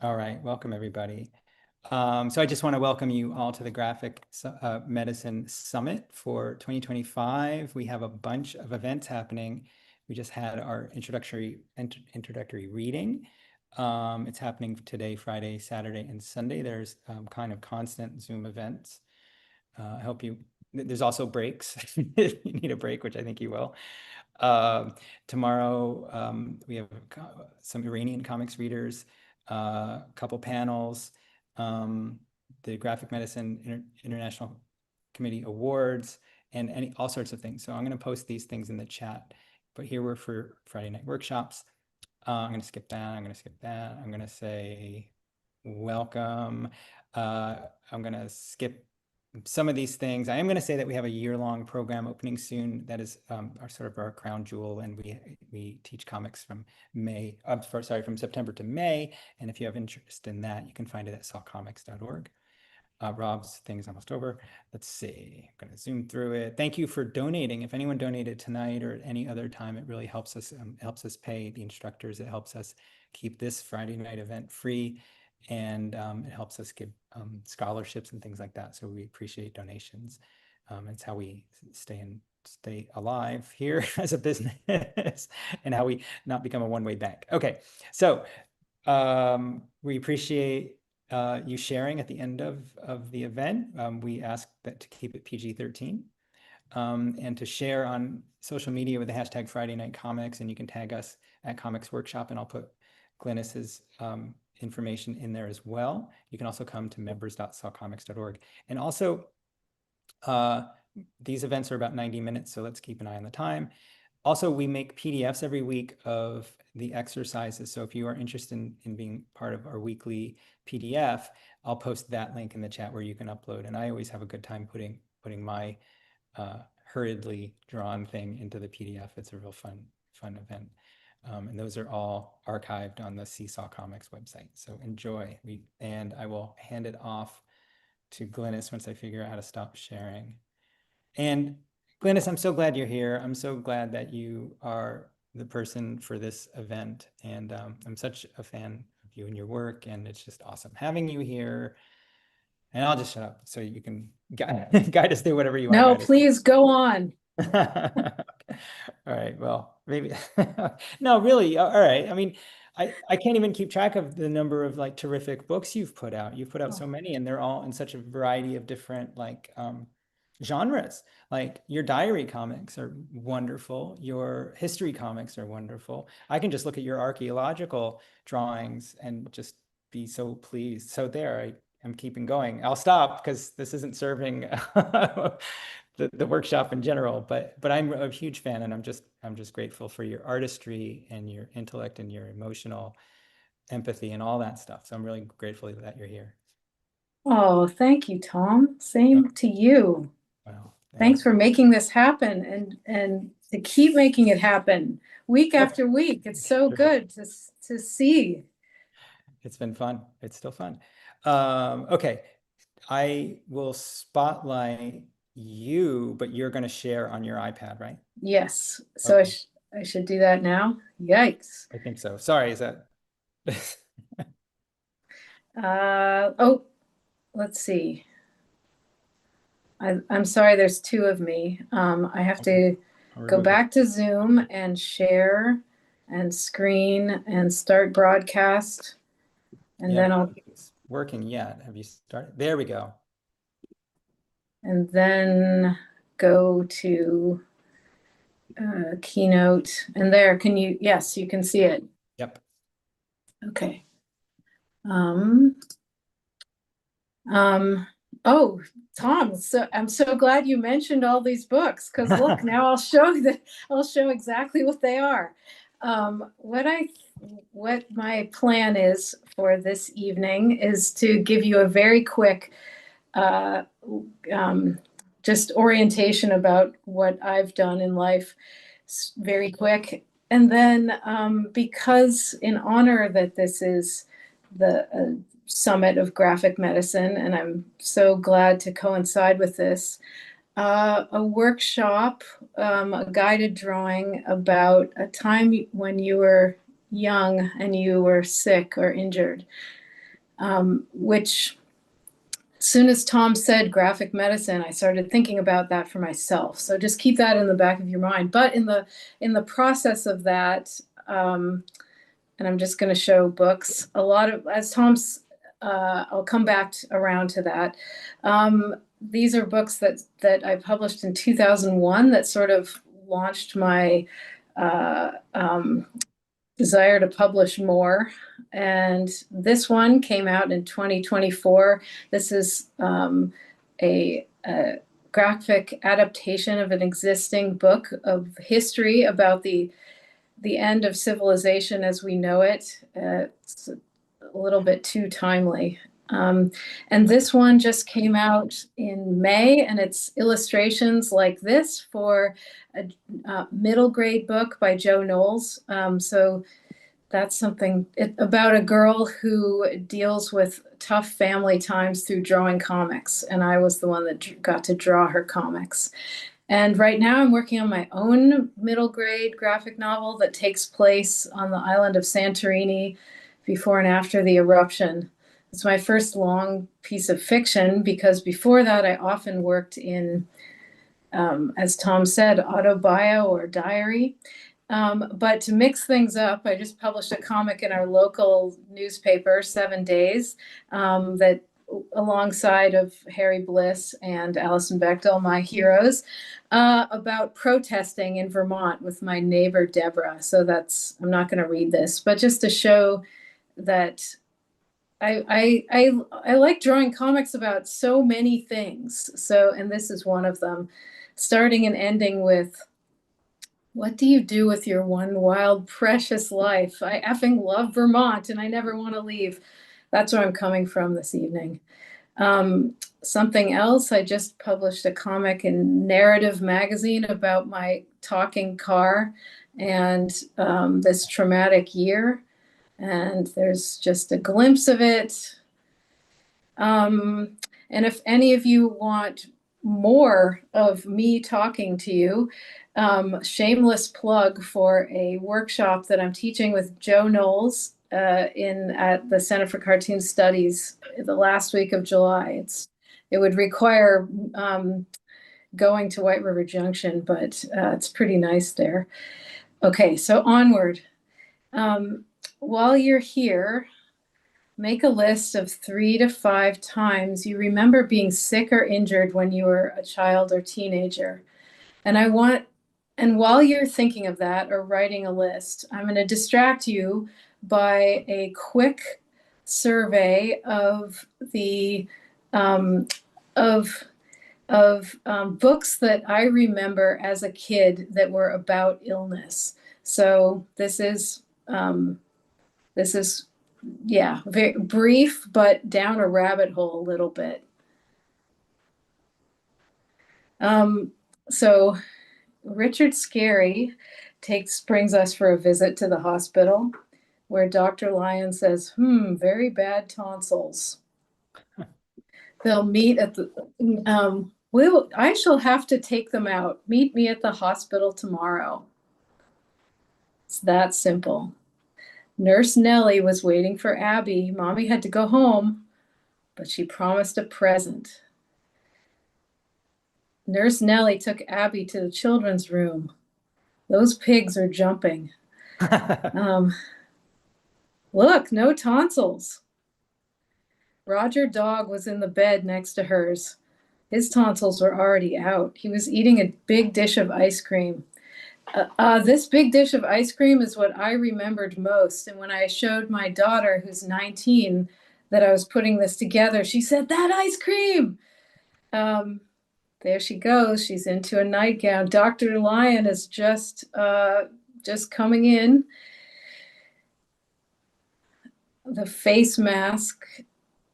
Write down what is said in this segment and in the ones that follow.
All right, welcome everybody. So I just want to welcome you all to the Graphic Medicine Summit for 2025. We have a bunch of events happening. We just had our introductory reading. It's happening today, Friday, Saturday, and Sunday. There's kind of constant Zoom events. I hope there's also breaks. If you need a break, which I think you will. Tomorrow, we have some Iranian comics readers, a couple panels, the Graphic Medicine International Committee Awards, and all sorts of things. So I'm going to post these things in the chat. But here we're for Friday night workshops. I'm going to skip that. I'm going to skip that. I'm going to say welcome. I'm going to skip some of these things. I am going to say that we have a year-long program opening soon. That is our crown jewel, and we teach comics from from September to May. And if you have interest in that, you can find it at sawcomics.org. Rob's thing is almost over. Let's see. I'm going to zoom through it. Thank you for donating. If anyone donated tonight or at any other time, it really helps us. Pay the instructors. It helps us keep this Friday night event free. And it helps us give scholarships and things like that. So we appreciate donations. It's how we stay alive here as a business and how we not become a one-way bank. Okay, so we appreciate you sharing at the end of the event. We ask that to keep it PG-13 and to share on social media with the hashtag Friday Night Comics, and you can tag us at Comics Workshop, and I'll put Glynnis's information in there as well. You can also come to members.sawcomics.org. And also, these events are about 90 minutes, so let's keep an eye on the time. Also, we make PDFs every week of the exercises. So if you are interested in being part of our weekly PDF, I'll post that link in the chat where you can upload. And I always have a good time putting my hurriedly drawn thing into the PDF. It's a real fun event. And those are all archived on the Seesaw Comics website. So enjoy. And I will hand it off to Glynnis once I figure out how to stop sharing. And Glynnis, I'm so glad you're here. I'm so glad that you are the person for this event. And I'm such a fan of you and your work. And it's just awesome having you here. And I'll just shut up so you can guide us through whatever you want. No, please go on. All right, well, maybe no, really. All right. I mean, I can't even keep track of the number of like terrific books you've put out. You've put out so many, and they're all in such a variety of different like genres. Like your diary comics are wonderful. Your history comics are wonderful. I can just look at your archaeological drawings and just be so pleased. So there, I'm keeping going. I'll stop because this isn't serving the workshop in general, but I'm a huge fan, and I'm just grateful for your artistry and your intellect and your emotional empathy and all that stuff. So I'm really grateful that you're here. Oh, thank you, Tom. Same to you. Wow. Thanks for making this happen and to keep making it happen week after week. It's so good to see. It's been fun. It's still fun. Okay, I will spotlight you, but you're going to share on your iPad, right? Yes. So okay. I should do that now. Yikes. I think so. Sorry, is that? Oh, let's see. I'm sorry, there's two of me. I have to go back to Zoom and share and screen and start broadcast. And then I'll working yet. Have you started? There we go. And then go to Keynote, and there, yes, you can see it. Yep. Okay. Oh, Tom, so I'm so glad you mentioned all these books, because look, now I'll show exactly what they are. What my plan is for this evening is to give you a very quick just orientation about what I've done in life, very quick. And then because in honor that this is the Summit of Graphic Medicine, and I'm so glad to coincide with this, a workshop, a guided drawing about a time when you were young and you were sick or injured. which as soon as Tom said graphic medicine, I started thinking about that for myself. So just keep that in the back of your mind. But in the process of that, and I'm just going to show books. A lot of, as Tom's, I'll come back around to that. These are books that I published in 2001 that sort of launched my desire to publish more. And this one came out in 2024. This is a graphic adaptation of an existing book of history about the end of civilization as we know it. It's a little bit too timely. And this one just came out in May, and it's illustrations like this for a middle grade book by Joe Knowles. So that's something about a girl who deals with tough family times through drawing comics. And I was the one that got to draw her comics. And right now I'm working on my own middle grade graphic novel that takes place on the island of Santorini before and after the eruption. It's my first long piece of fiction because before that I often worked in, as Tom said, autobio or diary. But to mix things up, I just published a comic in our local newspaper, 7 Days, that alongside of Harry Bliss and Alison Bechdel, my heroes, about protesting in Vermont with my neighbor Deborah. So that's, I'm not going to read this, but just to show that I like drawing comics about so many things. So, and this is one of them, starting and ending with, what do you do with your one wild, precious life? I effing love Vermont and I never want to leave. That's where I'm coming from this evening. Something else, I just published a comic in Narrative magazine about my talking car and this traumatic year. And there's just a glimpse of it. And if any of you want more of me talking to you, shameless plug for a workshop that I'm teaching with Joe Knowles at the Center for Cartoon Studies the last week of July. It would require going to White River Junction, but it's pretty nice there. Okay, so onward. While you're here, make a list of 3 to 5 times you remember being sick or injured when you were a child or teenager. And while you're thinking of that or writing a list, I'm going to distract you by a quick survey of the books that I remember as a kid that were about illness. So this is yeah, very brief, but down a rabbit hole a little bit. So Richard Scarry brings us for a visit to the hospital where Dr. Lyon says, very bad tonsils. They'll meet at the, I shall have to take them out. Meet me at the hospital tomorrow. It's that simple. Nurse Nellie was waiting for Abby. Mommy had to go home, but she promised a present. Nurse Nellie took Abby to the children's room. Those pigs are jumping. Look, no tonsils. Roger Dog was in the bed next to hers. His tonsils were already out. He was eating a big dish of ice cream. This big dish of ice cream is what I remembered most. And when I showed my daughter, who's 19, that I was putting this together, she said, that ice cream. There she goes. She's into a nightgown. Dr. Lyon is just coming in. The face mask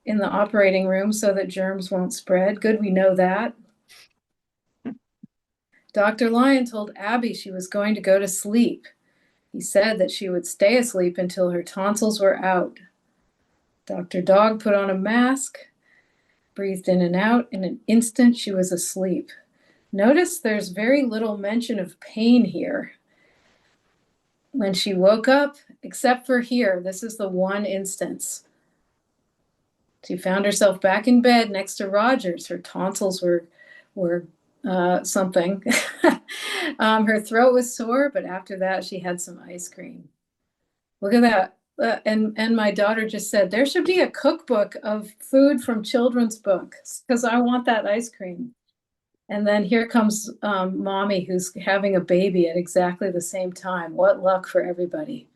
in the operating room so that germs won't spread. Good, we know that. Dr. Lyon told Abby she was going to go to sleep. He said that she would stay asleep until her tonsils were out. Dr. Dog put on a mask, breathed in and out. In an instant, she was asleep. Notice there's very little mention of pain here. When she woke up, except for here, this is the one instance. She found herself back in bed next to Rogers. Her tonsils were something. Her throat was sore, but after that, she had some ice cream. Look at that. And my daughter just said, there should be a cookbook of food from children's books because I want that ice cream. And then here comes mommy, who's having a baby at exactly the same time. What luck for everybody.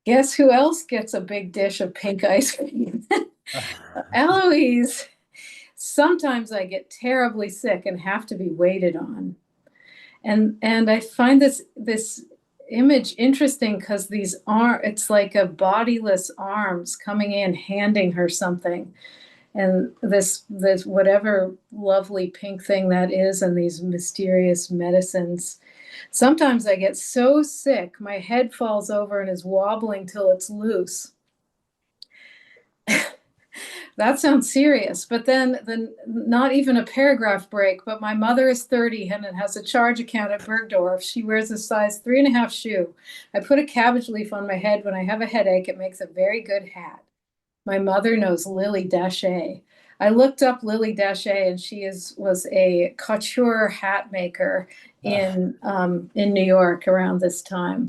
Guess who else gets a big dish of pink ice cream? Eloise. Sometimes I get terribly sick and have to be waited on. And I find this image interesting because it's like a bodiless arms coming in, handing her something. And this whatever lovely pink thing that is, and these mysterious medicines. Sometimes I get so sick, my head falls over and is wobbling till it's loose. That sounds serious, but then not even a paragraph break. But my mother is 30 and it has a charge account at Bergdorf. She wears a size 3.5 shoe. I put a cabbage leaf on my head when I have a headache. It makes a very good hat. My mother knows Lily Dachet. I looked up Lily Dachet, and she was a couture hat maker in New York around this time.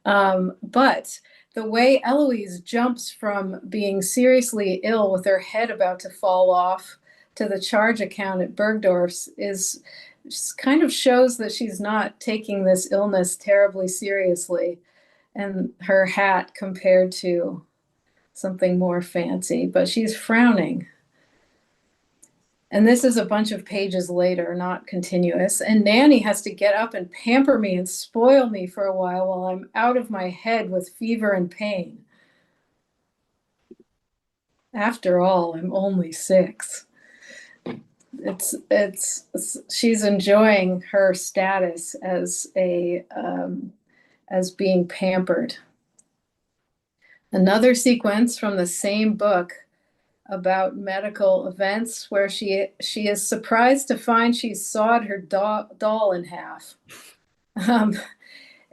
But the way Eloise jumps from being seriously ill with her head about to fall off to the charge account at Bergdorf's is kind of shows that she's not taking this illness terribly seriously. And her hat compared to something more fancy, but she's frowning. And this is a bunch of pages later, not continuous. And Nanny has to get up and pamper me and spoil me for a while I'm out of my head with fever and pain. After all, I'm only 6. She's enjoying her status as as being pampered. Another sequence from the same book about medical events where she is surprised to find she's sawed her doll in half.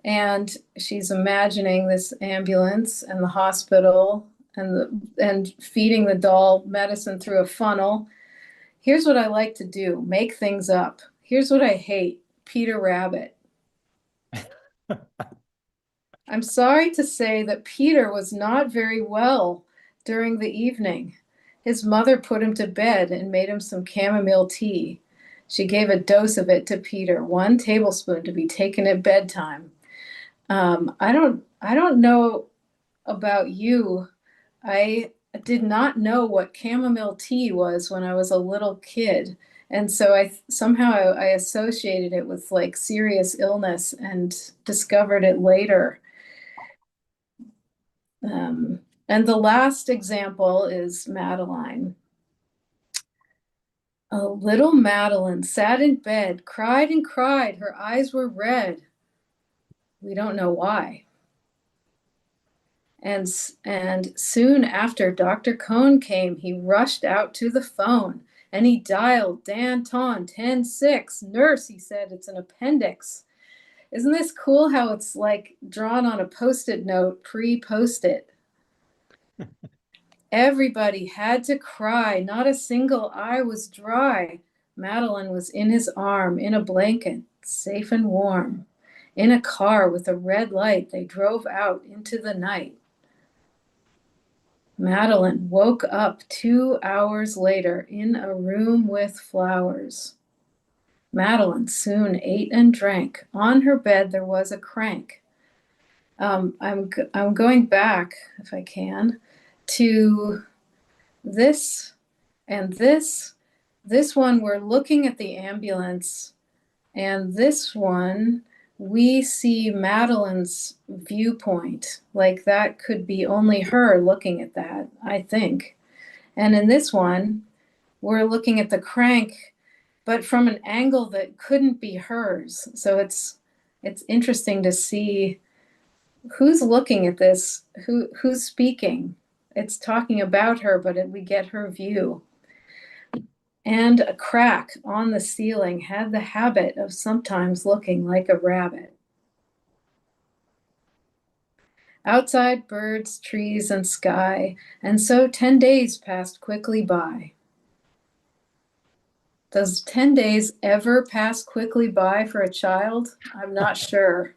And she's imagining this ambulance and the hospital and feeding the doll medicine through a funnel. Here's what I like to do, make things up. Here's what I hate, Peter Rabbit. I'm sorry to say that Peter was not very well during the evening. His mother put him to bed and made him some chamomile tea. She gave a dose of it to Peter, 1 tablespoon to be taken at bedtime. I don't know about you. I did not know what chamomile tea was when I was a little kid. And so I associated it with like serious illness and discovered it later. And the last example is Madeline. A little Madeline sat in bed, cried and cried. Her eyes were red. We don't know why. And soon after Dr. Cohn came, he rushed out to the phone and he dialed Danton 106. Nurse, he said, it's an appendix. Isn't this cool how it's like drawn on a Post-it note, pre-Post-it? Everybody had to cry. Not a single eye was dry. Madeline was in his arm, in a blanket, safe and warm. In a car with a red light, they drove out into the night. Madeline woke up 2 hours later in a room with flowers. Madeline soon ate and drank. On her bed there was a crank. I'm going back, if I can, to this and this. This one, we're looking at the ambulance, and this one, we see Madeline's viewpoint. Like that could be only her looking at that, I think. And in this one, we're looking at the crank, but from an angle that couldn't be hers. So it's interesting to see who's looking at this, who's speaking. It's talking about her, but we get her view. And a crack on the ceiling had the habit of sometimes looking like a rabbit. Outside birds, trees, and sky. And so 10 days passed quickly by. Does 10 days ever pass quickly by for a child? I'm not sure.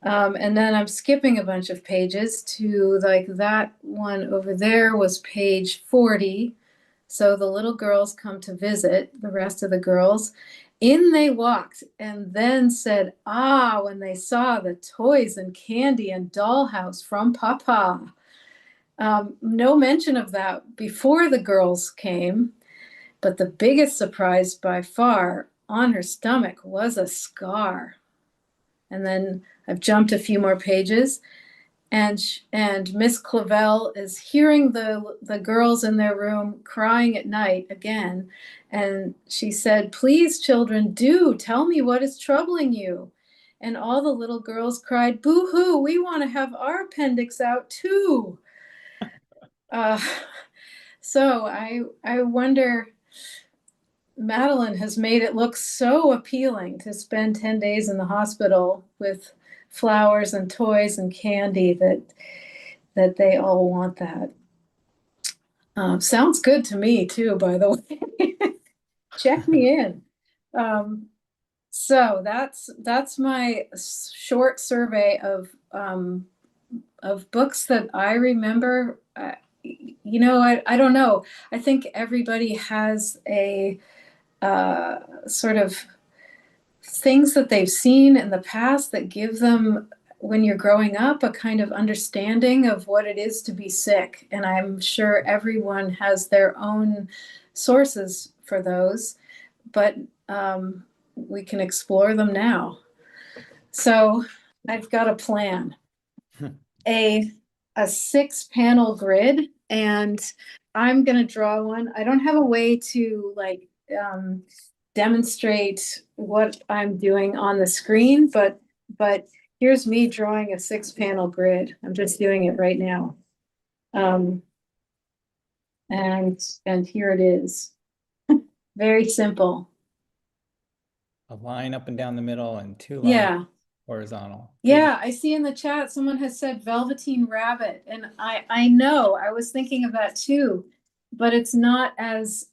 And then I'm skipping a bunch of pages to like that one over there was page 40. So the little girls come to visit the rest of the girls. In they walked and then said, ah, when they saw the toys and candy and dollhouse from Papa. No mention of that before the girls came, but the biggest surprise by far on her stomach was a scar. And then I've jumped a few more pages, and Miss Clavel is hearing the girls in their room crying at night again, and she said, "Please, children, do tell me what is troubling you." And all the little girls cried, "Boo-hoo! We want to have our appendix out too." Uh, so I wonder. Madeline has made it look so appealing to spend 10 days in the hospital with flowers and toys and candy that they all want that. Sounds good to me too, by the way. Check me in. So that's my short survey of books that I remember. I don't know. I think everybody has a sort of things that they've seen in the past that give them, when you're growing up, a kind of understanding of what it is to be sick. And I'm sure everyone has their own sources for those, but we can explore them now. So I've got a plan, a 6-panel grid, and I'm going to draw one. I don't have a way to like demonstrate what I'm doing on the screen, but here's me drawing a 6-panel grid. I'm just doing it right now. And here it is. Very simple. A line up and down the middle and 2 lines Yeah. horizontal. Yeah, I see in the chat someone has said Velveteen Rabbit, and I know I was thinking of that too, but it's not as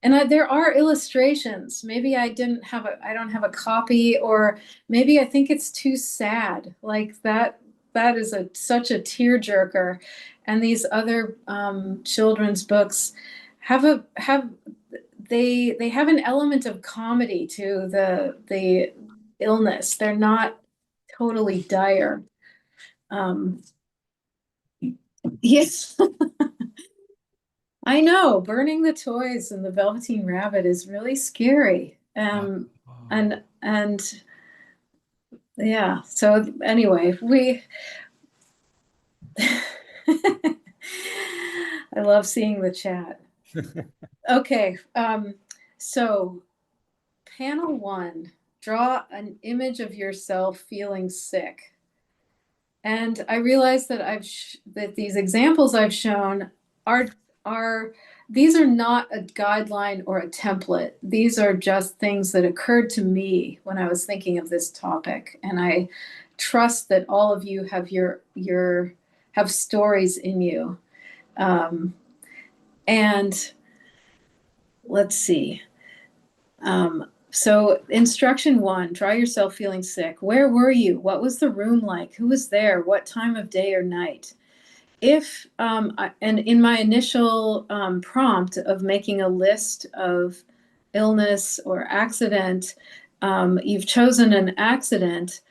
and there are illustrations. Maybe I don't have a copy, or maybe I think it's too sad. Like that is such a tearjerker. And these other children's books they have an element of comedy to the illness. They're not totally dire. Yes. I know, burning the toys and the Velveteen Rabbit is really scary. And yeah, so anyway, I love seeing the chat. Okay, so panel 1, draw an image of yourself feeling sick. And I realized that that these examples I've shown these are not a guideline or a template. These are just things that occurred to me when I was thinking of this topic. And I trust that all of you have have stories in you. And let's see. So instruction 1, draw yourself feeling sick. Where were you? What was the room like? Who was there? What time of day or night? And in my initial prompt of making a list of illness or accident, you've chosen an accident,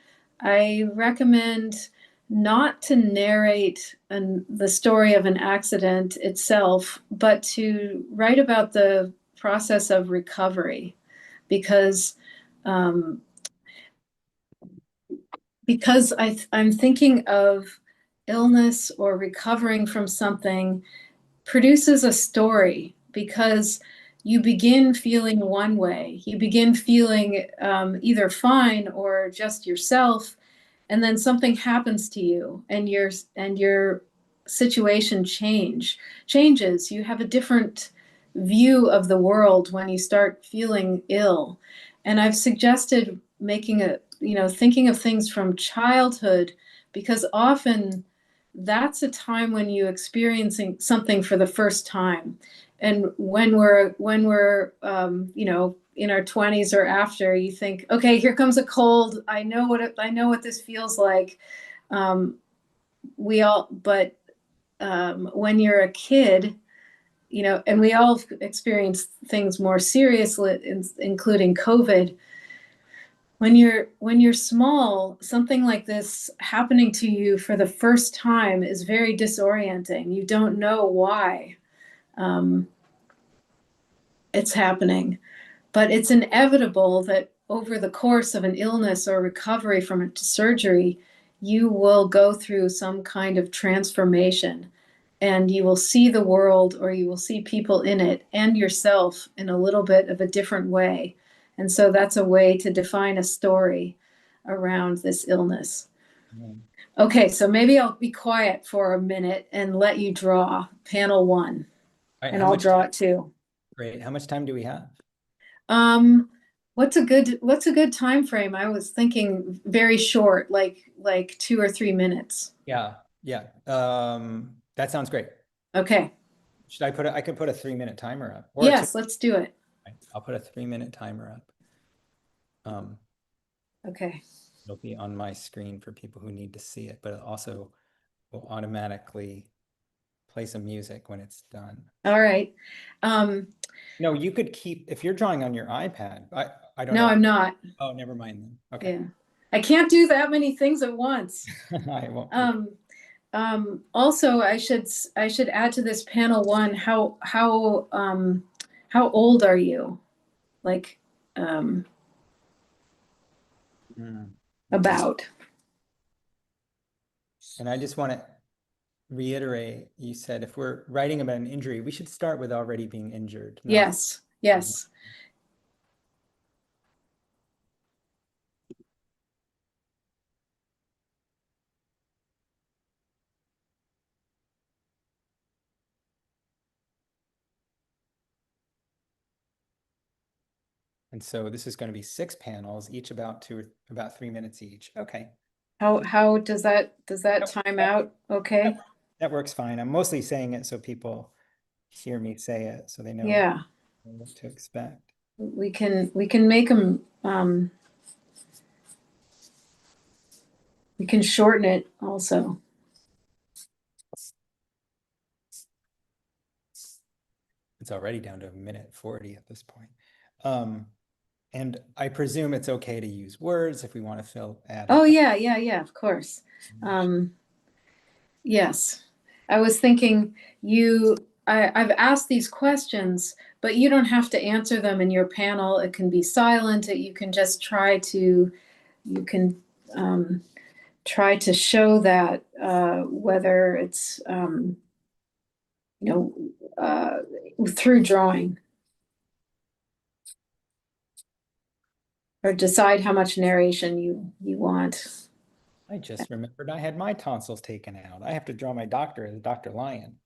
I recommend not to narrate the story of an accident itself, but to write about the process of recovery, because I'm thinking of illness or recovering from something produces a story, because you begin feeling one way. You begin feeling either fine or just yourself, and then something happens to you, and your situation changes. You have a different view of the world when you start feeling ill. And I've suggested thinking of things from childhood, because often that's a time when you experiencing something for the first time. And when we're in our 20s or after, you think, okay, here comes a cold. I know what this feels like. But when you're a kid, and we all experience things more seriously, including COVID. When you're small, something like this happening to you for the first time is very disorienting. You don't know why it's happening, but it's inevitable that over the course of an illness or recovery from a surgery, you will go through some kind of transformation, and you will see the world, or you will see people in it and yourself in a little bit of a different way. And so that's a way to define a story around this illness. Mm. Okay, so maybe I'll be quiet for a minute and let you draw panel 1, All right, and how I'll much draw time? it too. Great. How much time do we have? What's a good time frame? I was thinking very short, like 2 or 3 minutes. Yeah, yeah. That sounds great. Okay. Should I I could put a 3-minute timer up or a two. Yes, let's do it. I'll put a 3-minute timer up. Okay. It'll be on my screen for people who need to see it, but it also will automatically play some music when it's done. All right. Um, No, you could keep, if you're drawing on your iPad, I don't no, know. I'm not. Oh, never mind then. Okay. Yeah. I can't do that many things at once. I won't. Also, I should add to this panel 1, how old are you? Like, Mm. about. And I just want to reiterate, you said if we're writing about an injury, we should start with already being injured. Yes, yes. And so this is going to be 6 panels, each about 3 minutes each. Okay. How does that time out? Okay. That works fine. I'm mostly saying it so people hear me say it, so they know Yeah, what to expect. we can make them. We can shorten it also. It's already down to 1:40 at this point. And I presume it's okay to use words if we want to add. Oh yeah, of course. Yes, I was thinking I've asked these questions, but you don't have to answer them in your panel. It can be silent. You can just you can try to show that whether it's through drawing, or decide how much narration you want. I just remembered I had my tonsils taken out. I have to draw my doctor as Dr. Lion.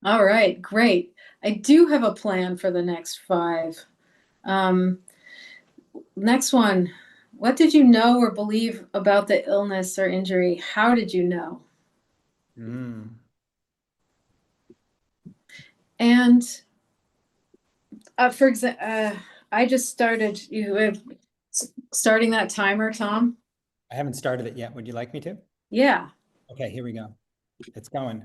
All right, great. I do have a plan for the next 5. Next one. What did you know or believe about the illness or injury? How did you know? And for example, I just started starting that timer, Tom. I haven't started it yet. Would you like me to? Yeah, Okay, here we go. It's going.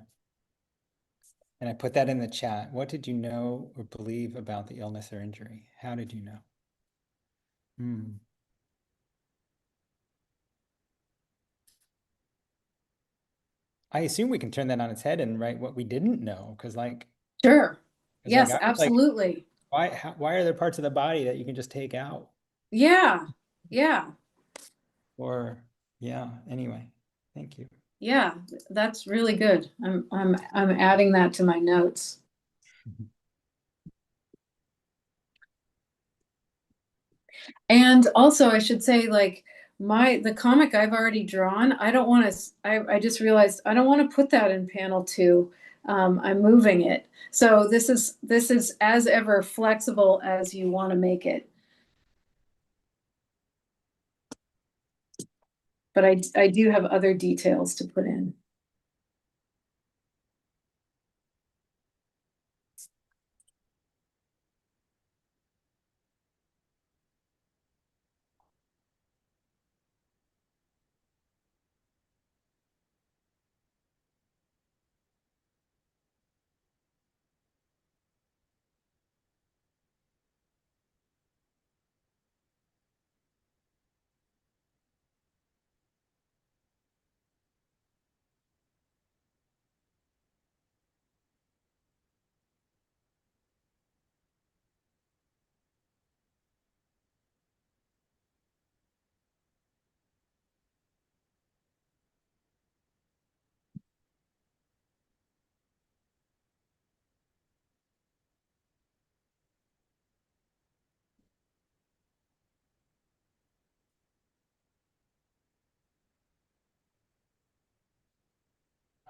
And I put that in the chat. What did you know or believe about the illness or injury? How did you know? Hmm. I assume we can turn that on its head and write what we didn't know, sure. because like Yes, I was like, absolutely. why are there parts of the body that you can just take out? Yeah, yeah, Or yeah, anyway, thank you. yeah. That's really good. I'm adding that to my notes. And also, I should say, like, the comic I've already drawn, I don't want to, I just realized I don't want to put that in panel two. I'm moving it. So this is as ever flexible as you want to make it. But I do have other details to put in.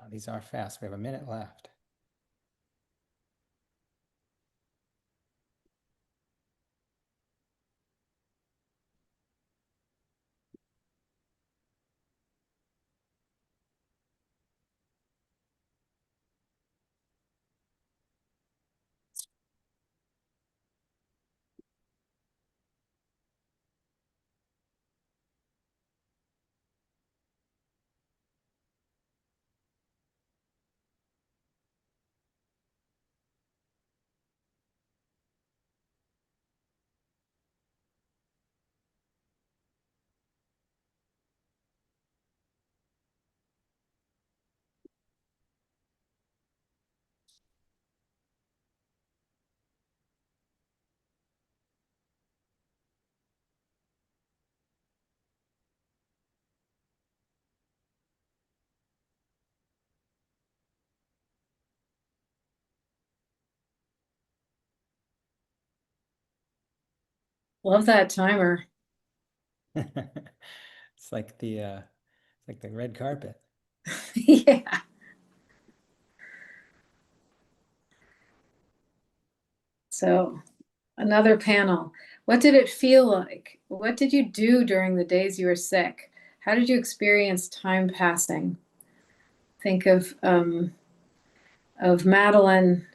Oh, these are fast. We have a minute left. Love that timer. It's like the red carpet. Yeah. So another panel. What did it feel like? What did you do during the days you were sick? How did you experience time passing? Think of Madeline,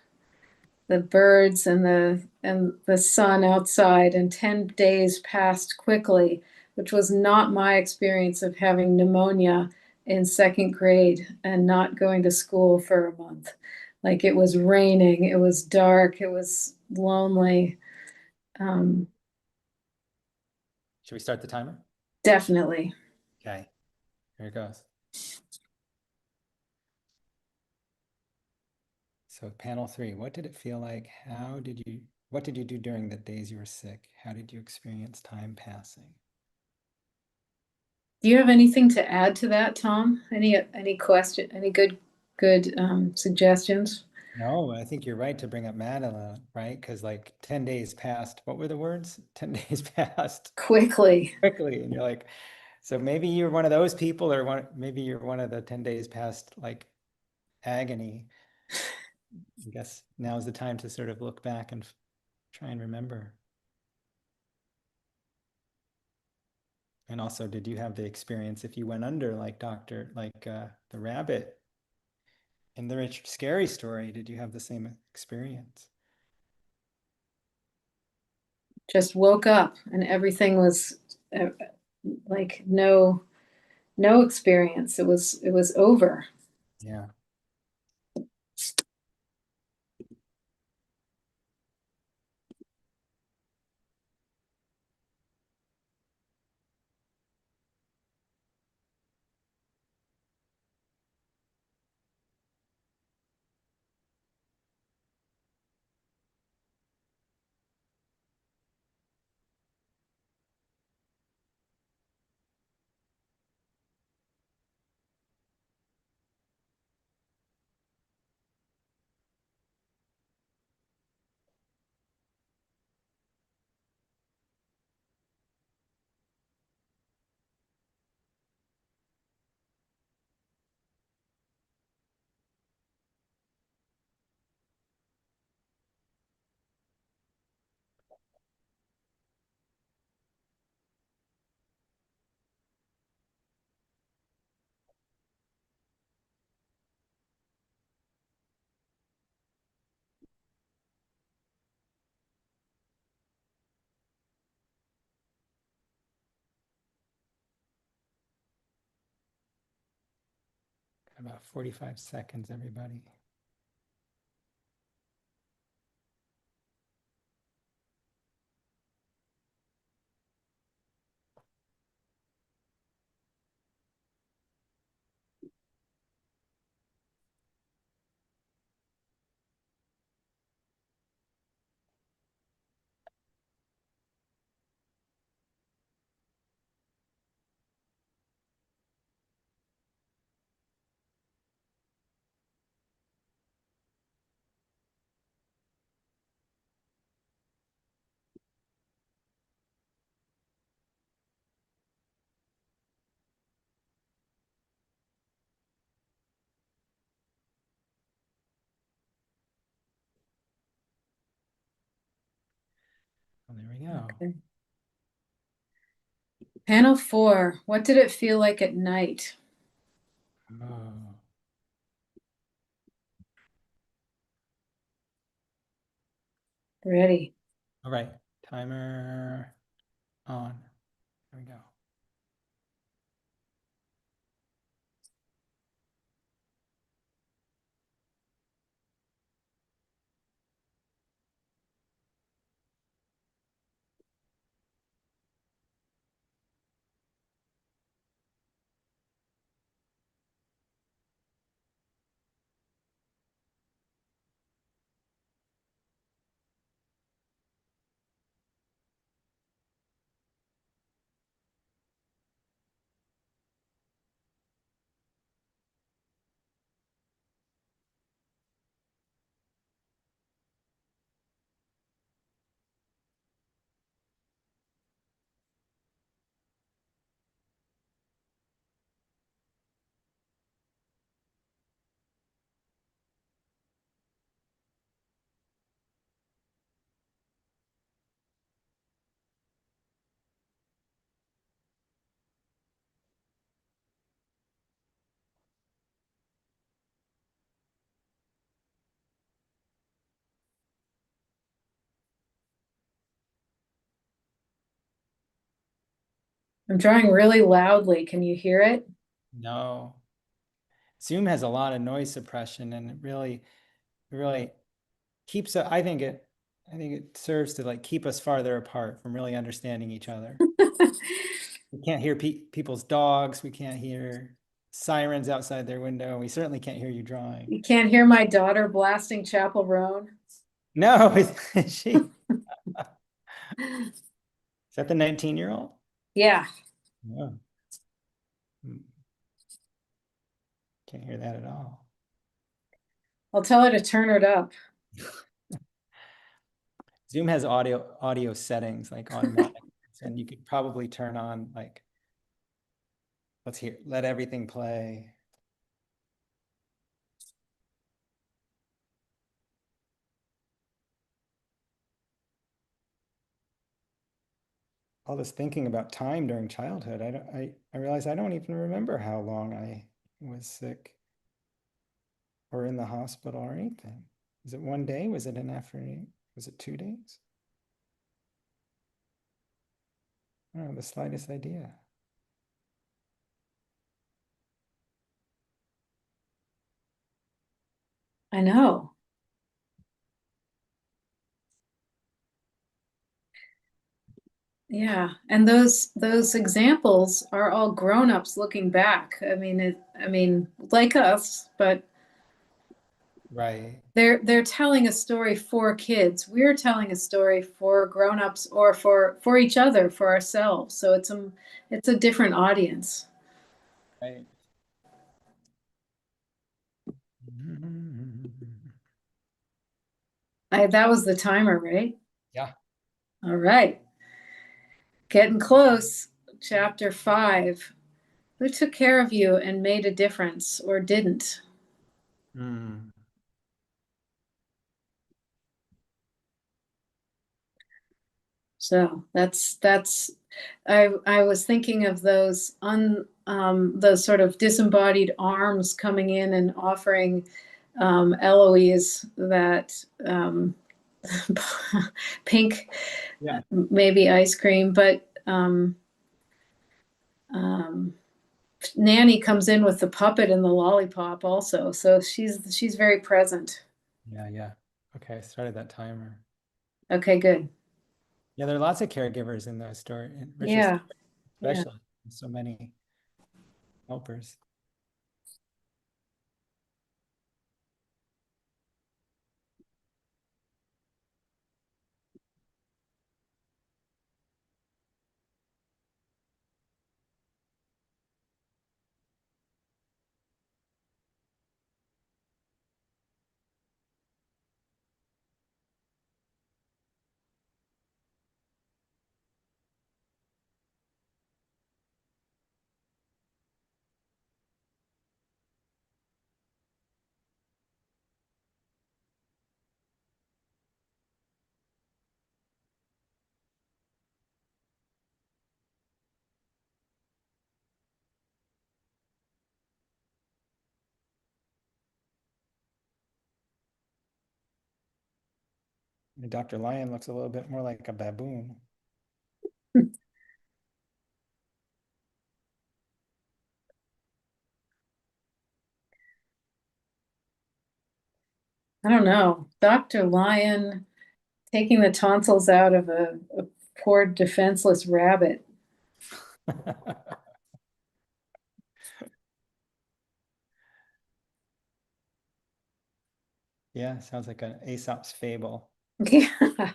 the birds and the sun outside, and 10 days passed quickly, which was not my experience of having pneumonia in second grade and not going to school for a month. Like it was raining, it was dark, it was lonely. Um, Should we start the timer? Definitely. Okay, here it goes. So panel three, what did it feel like? What did you do during the days you were sick? How did you experience time passing? Do you have anything to add to that, Tom? Any question? Any good suggestions? No, I think you're right to bring up Madeline, right? Because like 10 days passed. What were the words? 10 days passed Quickly. quickly. And you're like, so maybe you're one of those people, or maybe you're one of the 10 days past like agony. I guess now's the time to sort of look back and try and remember. And also, did you have the experience if you went under like the rabbit in the Richard Scary story? Did you have the same experience? Just woke up and everything was like no no experience. It was over. Yeah. About 45 seconds, everybody. Well, there we go. Okay. Panel 4, what did it feel like at night? Oh. Ready. All right, timer on. There we go. I'm drawing really loudly. Can you hear it? No. Zoom has a lot of noise suppression, and it really keeps I think it serves to like keep us farther apart from really understanding each other. We can't hear people's dogs. We can't hear sirens outside their window. We certainly can't hear you drawing. You can't hear my daughter blasting Chapel Roan? No, is she? Is that the 19-year-old? Yeah. No. Can't hear that at all. I'll tell her to turn it up. Zoom has audio settings like automatic, and you could probably turn on like, let everything play. All this thinking about time during childhood, I realize I don't even remember how long I was sick or in the hospital or anything. Was it one day? Was it an afternoon? Was it 2 days? I don't have the slightest idea. I know. Yeah, and those examples are all grown-ups looking back. I mean, like us, but Right. they're telling a story for kids. We're telling a story for grown-ups or for each other, for ourselves. So it's a different audience. Right. That was the timer, right? Yeah. All right. Getting close. Chapter 5. Who took care of you and made a difference or didn't? Mm. So that's I was thinking of those sort of disembodied arms coming in and offering Eloise that pink Yeah. maybe ice cream, but um, Nanny comes in with the puppet and the lollipop also, so she's very present. Yeah. Yeah. Okay. I started that timer. Okay, good. Yeah, there are lots of caregivers in those story, in Richard's Yeah, story, yeah. especially. So many helpers. And Dr. Lion looks a little bit more like a baboon. I don't know. Dr. Lion taking the tonsils out of a poor defenseless rabbit. Yeah, sounds like an Aesop's fable. Yeah.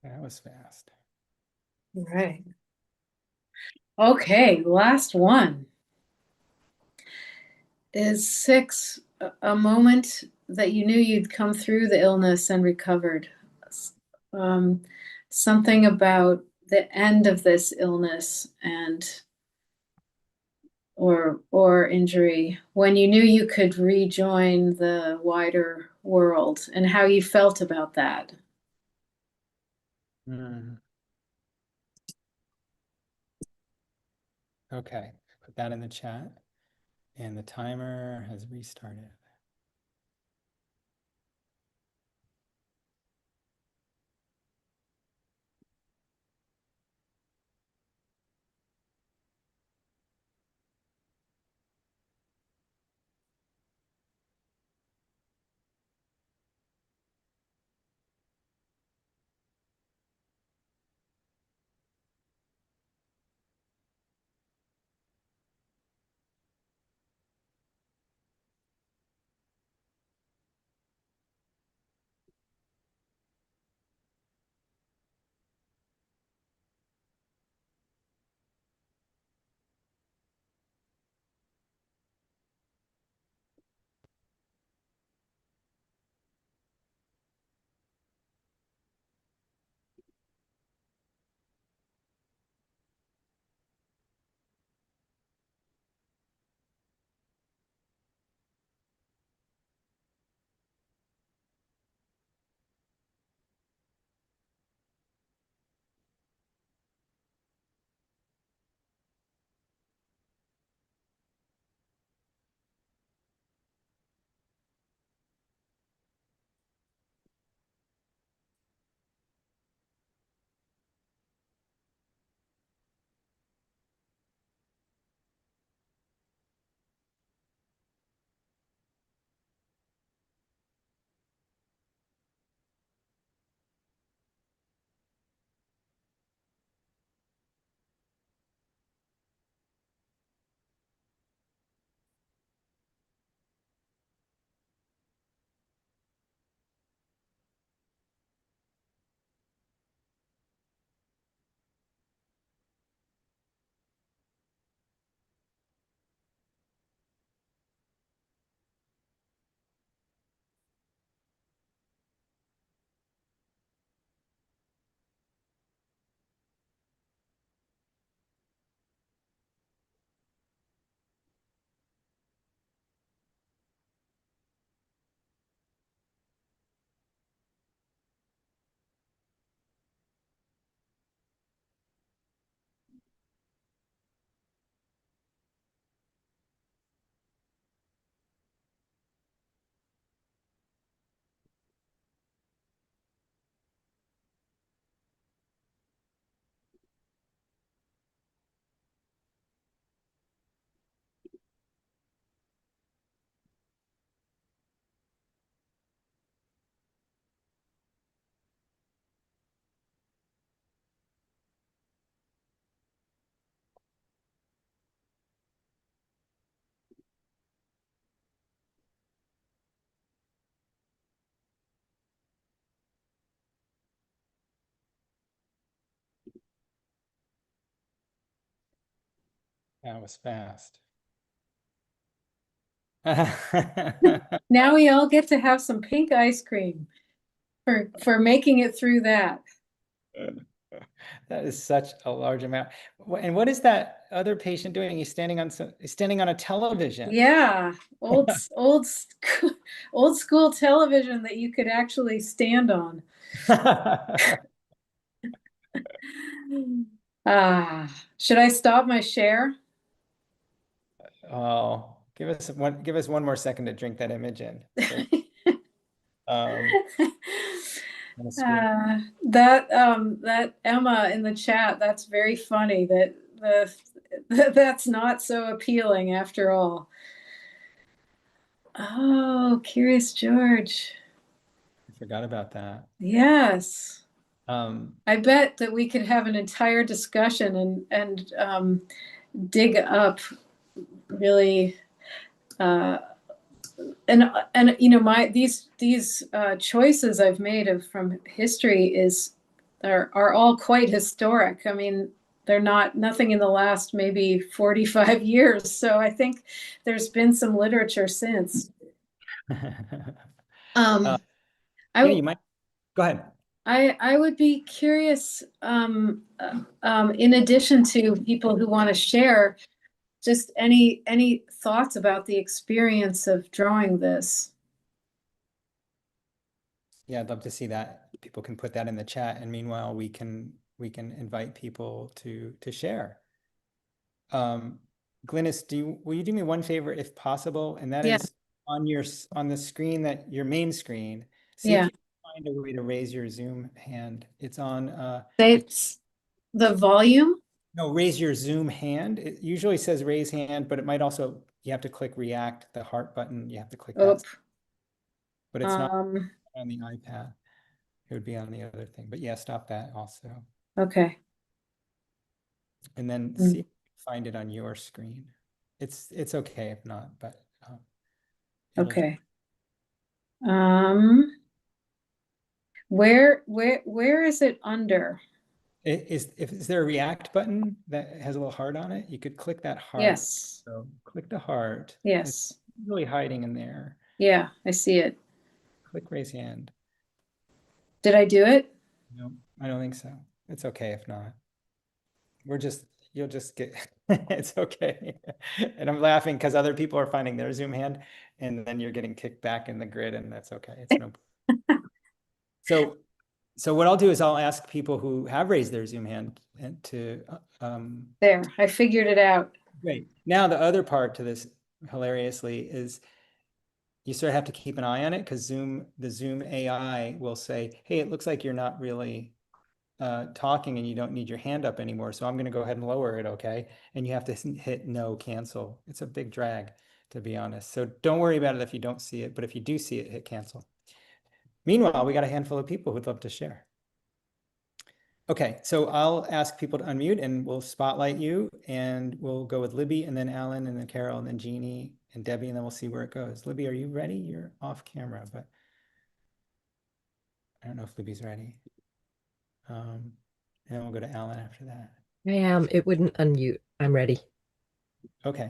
That was fast. Right. Okay, last one is 6, a moment that you knew you'd come through the illness and recovered. Um, Something about the end of this illness and or injury when you knew you could rejoin the wider world and how you felt about that. Mm. Okay, put that in the chat. And the timer has restarted. That was fast. Now we all get to have some pink ice cream for making it through that. That is such a large amount. And what is that other patient doing? He's standing on a television. Yeah, old school television that you could actually stand on. Should I stop my share? Oh, give us one more second to drink that image in. So, on the screen. That Emma in the chat, that's very funny that's not so appealing after all. Oh, Curious George. I forgot about that. Yes. Um, I bet that we could have an entire discussion and dig up really and you know my these choices I've made of from history are all quite historic. I mean, they're nothing in the last maybe 45 years. So I think there's been some literature since. uh, Um, yeah, I you might go ahead. I would be curious, in addition to people who want to share, just any thoughts about the experience of drawing this. Yeah, I'd love to see that. People can put that in the chat, and meanwhile, we can invite people to share. Um, Glynnis, will you do me one favor if possible? And that Yeah, is on the screen, that your main screen, see if yeah. you can find a way to raise your Zoom hand. It's on It's the volume. no, raise your Zoom hand. It usually says raise hand, but it might also, you have to click react, the heart button. You have to click Oh, that, but it's not um, on the iPad. It would be on the other thing. But yeah, stop that also. okay. And then see Mm, if you can find it on your screen. It's okay if not, but it'll do. okay. Um, where is it under? Is there a react button that has a little heart on it? You could click that heart. Yes, So click the heart. It's yes. really hiding in there. Yeah, I see it. Click raise hand. Did I do it? No, I don't think so. It's okay if not. You'll just get, it's okay. And I'm laughing because other people are finding their Zoom hand and then you're getting kicked back in the grid and that's okay. It's no. So, so what I'll do is I'll ask people who have raised their Zoom hand and to, There, I figured it out. great. Now the other part to this hilariously is you sort of have to keep an eye on it because the Zoom AI will say, hey, it looks like you're not really talking and you don't need your hand up anymore. So I'm going to go ahead and lower it. Okay. And you have to hit no cancel. It's a big drag, to be honest. So don't worry about it if you don't see it, but if you do see it, hit cancel. Meanwhile, we got a handful of people who'd love to share. Okay, so I'll ask people to unmute and we'll spotlight you and we'll go with Libby and then Alan and then Carol and then Jeannie and Debbie and then we'll see where it goes. Libby, are you ready? You're off camera, but I don't know if Libby's ready. And then we'll go to Alan after that. I am. It wouldn't unmute. I'm ready. Okay.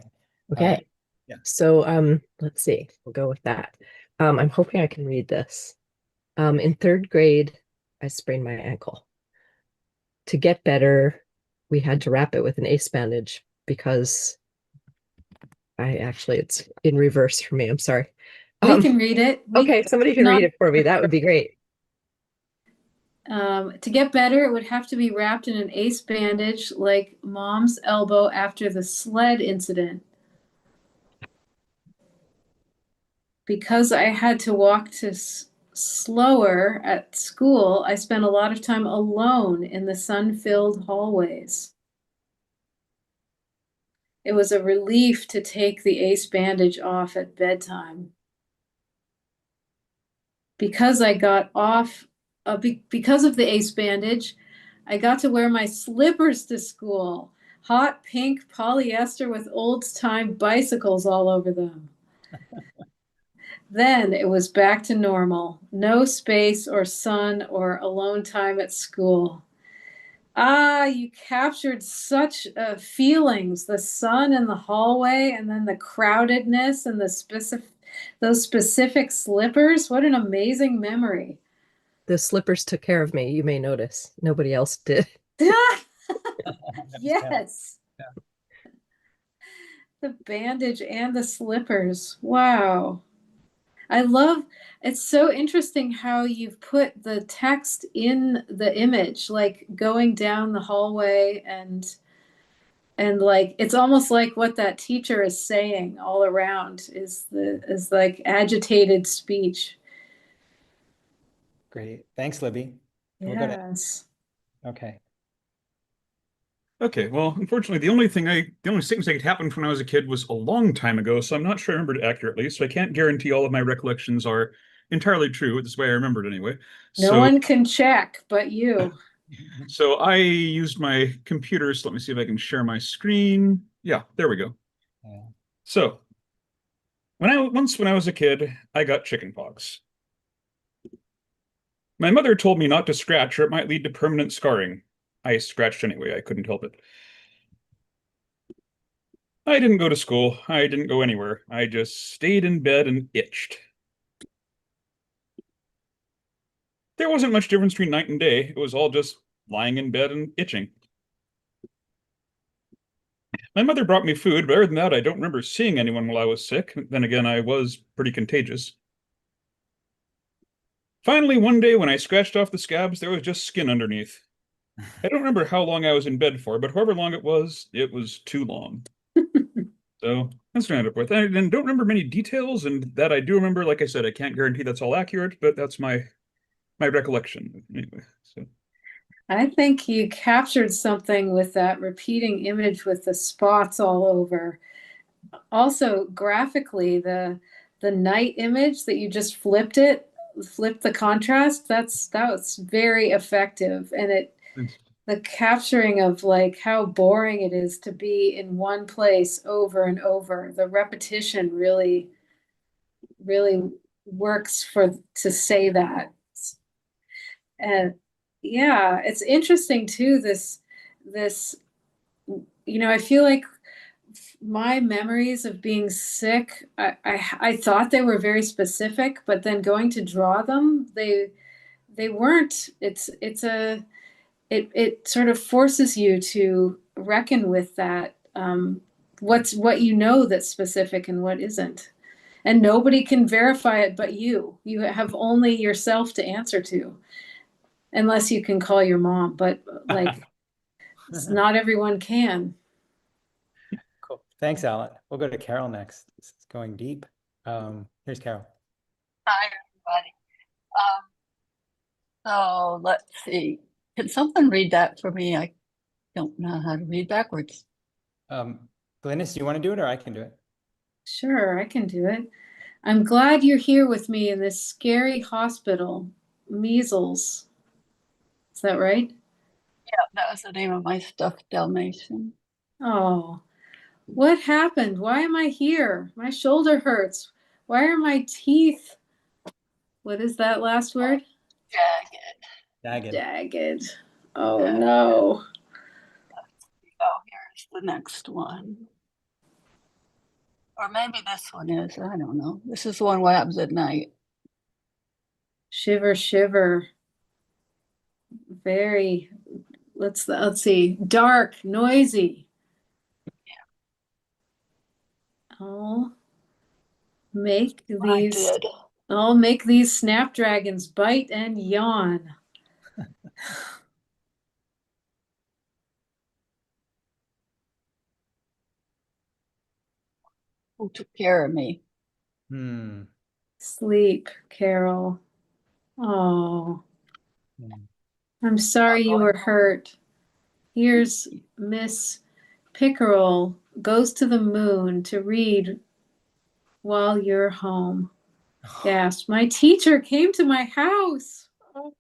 Okay. Yeah. So let's see. We'll go with that. I'm hoping I can read this. In third grade, I sprained my ankle. To get better, we had to wrap it with an ace bandage because it's in reverse for me. I'm sorry. We can read it. Okay, somebody can read it for me. That would be great. To get better, it would have to be wrapped in an ace bandage like mom's elbow after the sled incident. Because I had to walk slower at school, I spent a lot of time alone in the sun-filled hallways. It was a relief to take the ace bandage off at bedtime. Because I got off, because of the ace bandage, I got to wear my slippers to school. Hot pink polyester with old-time bicycles all over them. Then it was back to normal. No space or sun or alone time at school. Ah, you captured such feelings, the sun in the hallway and then the crowdedness and those specific slippers. What an amazing memory. The slippers took care of me, you may notice. Nobody else did. Yes. The bandage and the slippers. Wow. It's so interesting how you've put the text in the image, like going down the hallway and like it's almost like what that teacher is saying all around is like agitated speech. Great. Thanks, Libby. We'll go to, Yes. okay. Okay, well, unfortunately, the only statements that could happen when I was a kid was a long time ago, so I'm not sure I remembered it accurately, so I can't guarantee all of my recollections are entirely true. This way I remembered anyway. No one can check but you. So I used my computer, so let me see if I can share my screen. Yeah, there we go. Yeah. So when I was a kid, I got chickenpox. My mother told me not to scratch or it might lead to permanent scarring. I scratched anyway, I couldn't help it. I didn't go to school. I didn't go anywhere. I just stayed in bed and itched. There wasn't much difference between night and day. It was all just lying in bed and itching. My mother brought me food, but other than that, I don't remember seeing anyone while I was sick. Then again, I was pretty contagious. Finally, one day when I scratched off the scabs, there was just skin underneath. I don't remember how long I was in bed for, but however long it was too long. So that's what I ended up with. I don't remember many details, and that I do remember, like I said, I can't guarantee that's all accurate, but that's my recollection anyway. So I think you captured something with that repeating image with the spots all over. Also, graphically, the night image that you just flipped the contrast, that was very effective. And the capturing of like how boring it is to be in one place over and over. The repetition really, really works to say that. And yeah, it's interesting too, this, I feel like my memories of being sick, I thought they were very specific, but then going to draw them, they weren't. It sort of forces you to reckon with that, what you know that's specific and what isn't. And nobody can verify it but you. You have only yourself to answer to, unless you can call your mom. But like, not everyone can. Cool. Thanks, Alan. We'll go to Carol next. This is going deep. Here's Carol. Hi, everybody. So let's see. Can someone read that for me? I don't know how to read backwards. Glynnis, do you want to do it or I can do it? Sure, I can do it. I'm glad you're here with me in this scary hospital. Measles. Is that right? Yeah, that was the name of my stuffed Dalmatian. Oh, what happened? Why am I here? My shoulder hurts. Why are my teeth? What is that last word? Jagged. Jagged. Oh no. Oh, here's the next one. Or maybe this one is. I don't know. This is the one what happens at night. Shiver, shiver. Very, let's see. Dark, noisy. I'll make I these. did. I'll make these snapdragons bite and yawn. Who took care of me? Hmm. Sleep, Carol. Oh, Hmm. I'm sorry you were hurt. Here's Miss Pickerel goes to the moon to read while you're home. Gasp. My teacher came to my house. Oh,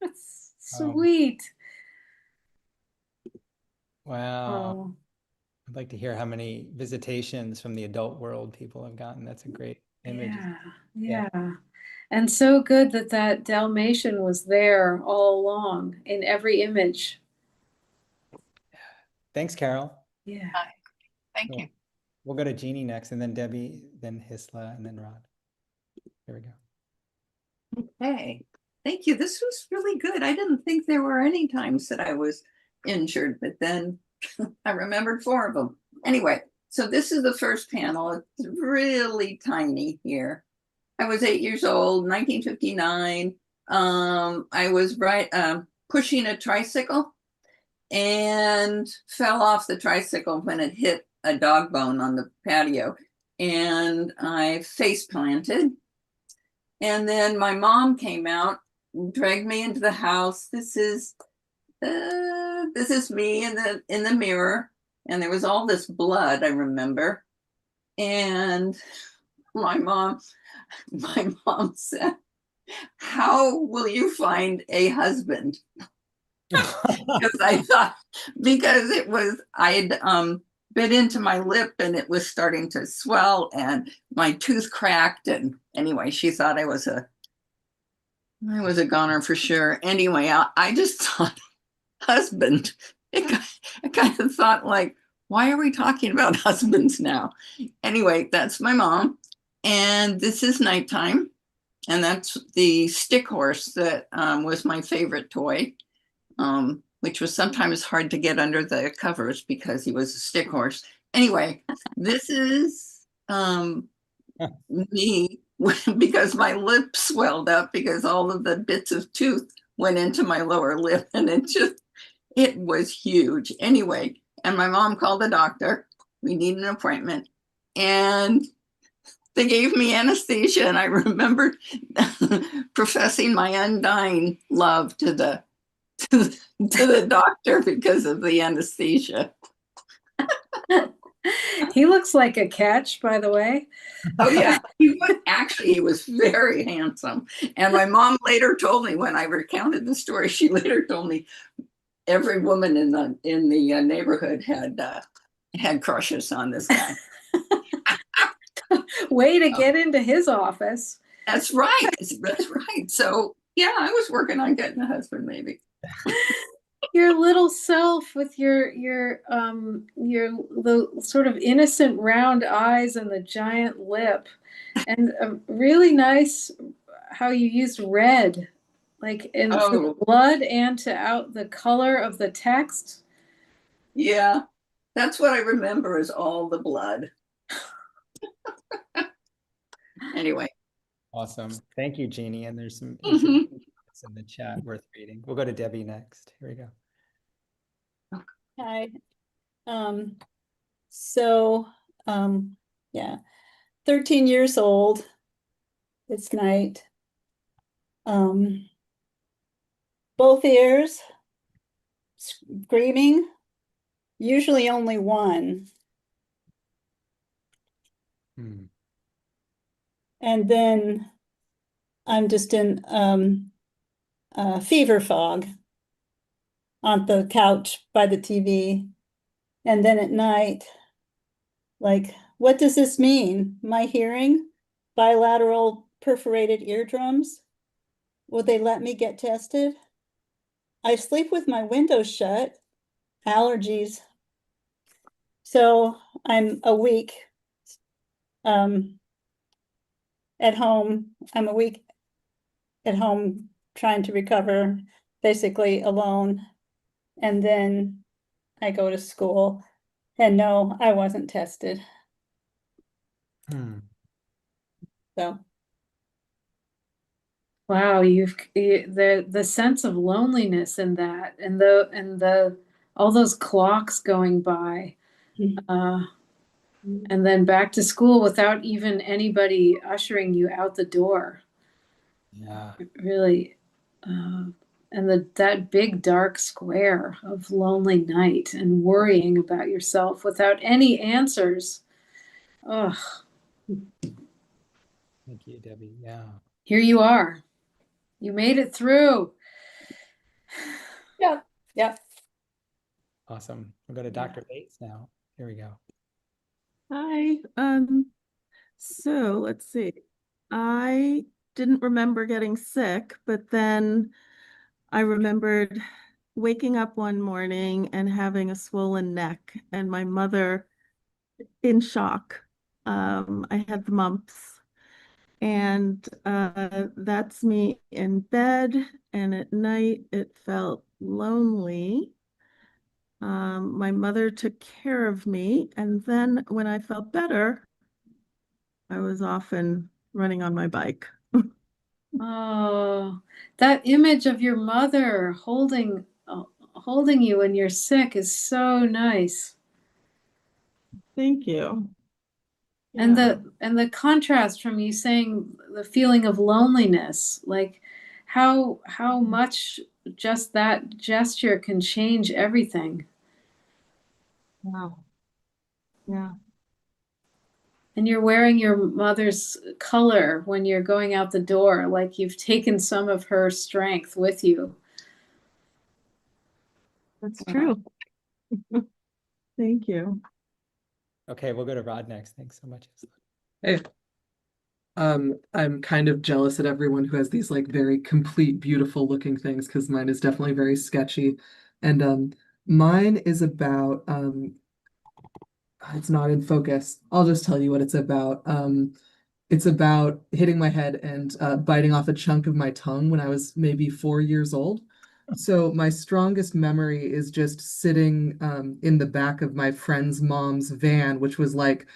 that's sweet. Wow. Oh, I'd like to hear how many visitations from the adult world people have gotten. That's a great image. yeah. And so good that that Dalmatian was there all along in every image. Thanks, Carol. Yeah. Thank Cool. you. We'll go to Jeannie next, and then Debbie, then Hisla, and then Rod. Here we go. Okay, thank you. This was really good. I didn't think there were any times that I was injured, but then I remembered 4 of them. Anyway, so this is the first panel. It's really tiny here. I was 8 years old, 1959. I was pushing a tricycle and fell off the tricycle when it hit a dog bone on the patio, and I face planted. And then my mom came out and dragged me into the house. This is me in the mirror, and there was all this blood, I remember. And my mom said, "How will you find a husband?" Because I thought, because I had bit into my lip and it was starting to swell and my tooth cracked, and anyway, she thought I was a goner for sure. Anyway, I just thought husband. I kind of thought, like, why are we talking about husbands now? Anyway, that's my mom, and this is nighttime, and that's the stick horse that was my favorite toy. Which was sometimes hard to get under the covers because he was a stick horse. Anyway, this is me because my lip swelled up because all of the bits of tooth went into my lower lip, and it was huge. Anyway, and my mom called the doctor, we need an appointment. And they gave me anesthesia, and I remember professing my undying love to the doctor because of the anesthesia. He looks like a catch, by the way. Oh yeah, he was very handsome. And my mom later told me, when I recounted the story, she later told me every woman in the neighborhood had crushes on this guy. Way to get into his office. That's right. That's right. So yeah, I was working on getting a husband, maybe. Your little self with the sort of innocent round eyes and the giant lip, and a really nice how you used red, like in for the blood and to out the color of the text. Yeah, that's what I remember is all the blood. Anyway. Awesome. Thank you, Jeannie. And there's some in the chat worth reading. We'll go to Debbie next. Here we go. Hi. Yeah, 13 years old this night. Both ears screaming, usually only one. And then I'm just in fever fog on the couch by the TV. And then at night, like, what does this mean? My hearing? Bilateral perforated eardrums? Will they let me get tested? I sleep with my windows shut. Allergies. So I'm a week at home. I'm a week at home trying to recover, basically alone. And then I go to school, and no, I wasn't tested. So. Wow, the sense of loneliness in that, and the all those clocks going by, and then back to school without even anybody ushering you out the door. Yeah, really, and that big dark square of lonely night and worrying about yourself without any answers. Ugh. Thank you, Debbie. Yeah. Here you are. You made it through. Yeah. Yeah. Awesome. We'll go to Dr. Bates now. Here we go. Hi. So let's see. I didn't remember getting sick, but then I remembered waking up one morning and having a swollen neck, and my mother in shock. I had the mumps, and that's me in bed, and at night it felt lonely. My mother took care of me, and then when I felt better, I was often running on my bike. Oh, that image of your mother holding you when you're sick is so nice. Thank you. And Yeah. the contrast from you saying the feeling of loneliness, like how much just that gesture can change everything. Wow. Yeah. And you're wearing your mother's color when you're going out the door, like you've taken some of her strength with you. That's true. Thank you. Okay, we'll go to Rod next. Thanks so much. Hey. I'm kind of jealous at everyone who has these like very complete, beautiful looking things, because mine is definitely very sketchy. And mine is about it's not in focus. I'll just tell you what it's about. It's about hitting my head and biting off a chunk of my tongue when I was maybe 4 years old. So my strongest memory is just sitting in the back of my friend's mom's van, which was like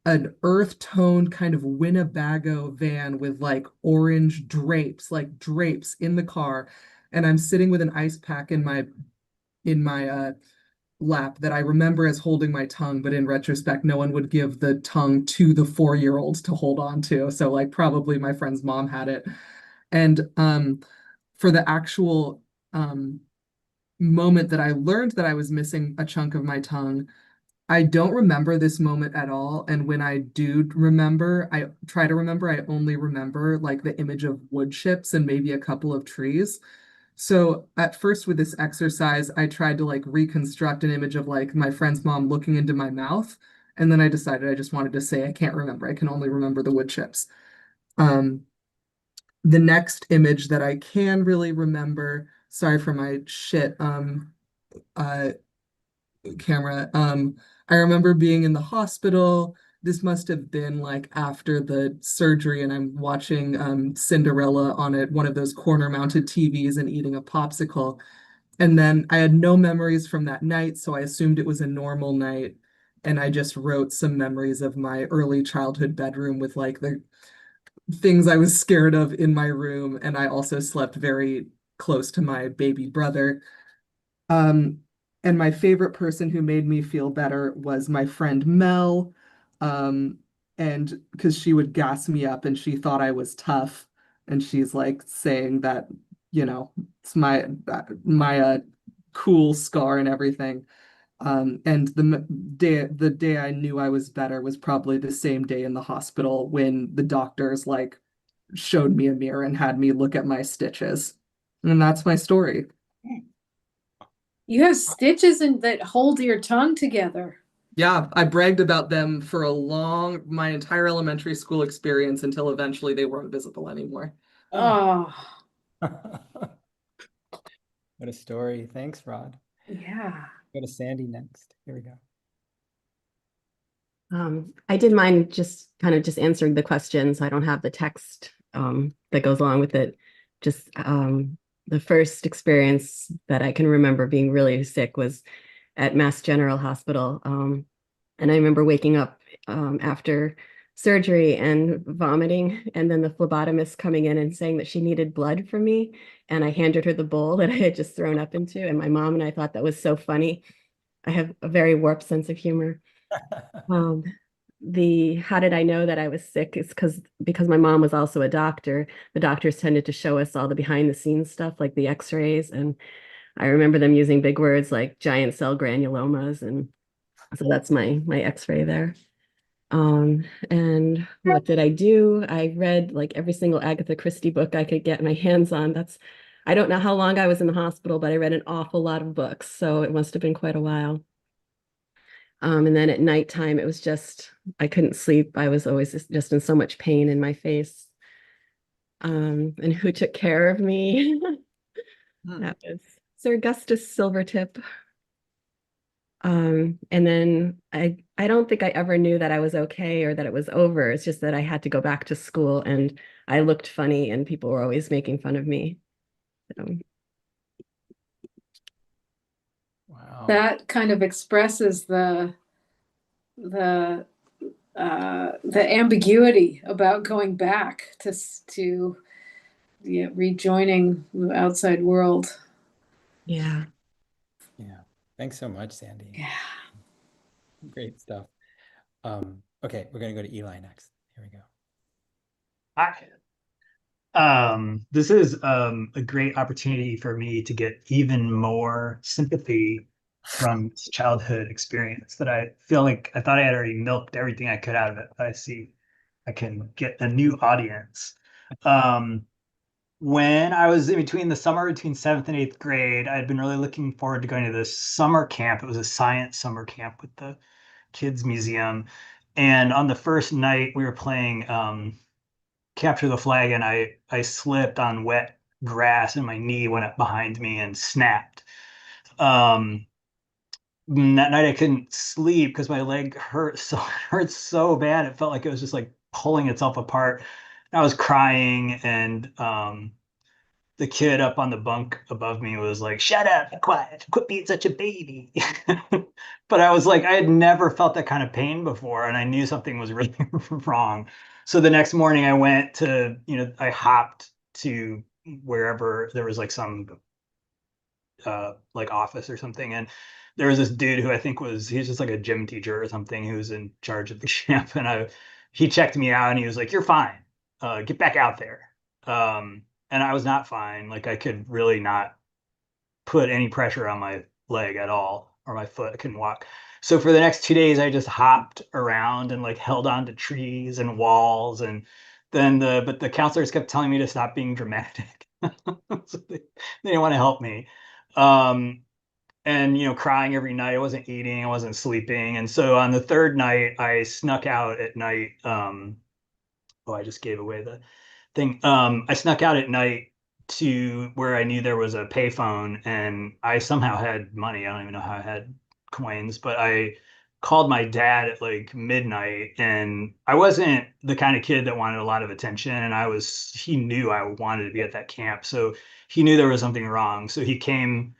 an earth-toned kind of Winnebago van with like orange drapes, like drapes in the car. And I'm sitting with an ice pack in my lap that I remember as holding my tongue, but in retrospect, no one would give the tongue to the 4-year-old to hold on to. So like probably my friend's mom had it. And for the actual moment that I learned that I was missing a chunk of my tongue, I don't remember this moment at all. And when I do remember, I try to remember, I only remember like the image of wood chips and maybe a couple of trees. So at first with this exercise, I tried to like reconstruct an image of like my friend's mom looking into my mouth. And then I decided I just wanted to say I can't remember. I can only remember the wood chips. Um, the next image that I can really remember, sorry for my shit uh camera. I remember being in the hospital. This must have been like after the surgery, and I'm watching Cinderella on one of those corner mounted TVs and eating a popsicle. And then I had no memories from that night, so I assumed it was a normal night. And I just wrote some memories of my early childhood bedroom with like the things I was scared of in my room. And I also slept very close to my baby brother. Um, and my favorite person who made me feel better was my friend Mel. And because she would gas me up and she thought I was tough. And she's like saying that, it's my cool scar and everything. And the day I knew I was better was probably the same day in the hospital when the doctors like showed me a mirror and had me look at my stitches. And that's my story. You have stitches that hold your tongue together. Yeah, I bragged about them for my entire elementary school experience until eventually they weren't visible anymore. Oh, What a story. Thanks, Rod. yeah. Go to Sandy next. Here we go. I did mine just kind of just answering the questions. I don't have the text that goes along with it. Just the first experience that I can remember being really sick was at Mass General Hospital. And I remember waking up after surgery and vomiting, and then the phlebotomist coming in and saying that she needed blood from me. And I handed her the bowl that I had just thrown up into. And my mom and I thought that was so funny. I have a very warped sense of humor. How did I know that I was sick? It's because my mom was also a doctor. The doctors tended to show us all the behind the scenes stuff, like the x-rays. And I remember them using big words like giant cell granulomas. And so that's my x-ray there. And what did I do? I read like every single Agatha Christie book I could get my hands on. I don't know how long I was in the hospital, but I read an awful lot of books. So it must have been quite a while. And then at nighttime, it was just, I couldn't sleep. I was always just in so much pain in my face. And who took care of me? That was Sir Augustus Silvertip. And then I don't think I ever knew that I was okay or that it was over. It's just that I had to go back to school and I looked funny and people were always making fun of me. So. Wow. That kind of expresses the ambiguity about going back to rejoining the outside world. Yeah. Yeah. Thanks so much, Sandy. Yeah. Great stuff. Okay, we're going to go to Eli next. Here we go. Hi. This is a great opportunity for me to get even more sympathy from this childhood experience that I feel like I thought I had already milked everything I could out of it, but I see I can get a new audience. When I was in between the summer between 7th and 8th grade, I'd been really looking forward to going to this summer camp. It was a science summer camp with the kids museum. And on the first night we were playing capture the flag, and I slipped on wet grass and my knee went up behind me and snapped. That night I couldn't sleep because my leg hurt so bad. It felt like it was just like pulling itself apart. I was crying, and the kid up on the bunk above me was like, "Shut up, be quiet, quit being such a baby." But I was like, I had never felt that kind of pain before, and I knew something was really wrong. So the next morning I hopped to wherever there was like some like office or something, and there was this dude who I think he's just like a gym teacher or something who was in charge of the camp, and he checked me out and he was like, "You're fine. Get back out there." And I was not fine. Like I could really not put any pressure on my leg at all, or my foot. I couldn't walk. So for the next 2 days, I just hopped around and like held on to trees and walls, and then but the counselors kept telling me to stop being dramatic. So they didn't want to help me. And crying every night. I wasn't eating, I wasn't sleeping. And so on the third night, I snuck out at night. Oh, I just gave away the thing. I snuck out at night to where I knew there was a payphone, and I somehow had money. I don't even know how I had coins, but I called my dad at like midnight, and I wasn't the kind of kid that wanted a lot of attention, and he knew I wanted to be at that camp, so he knew there was something wrong. So he came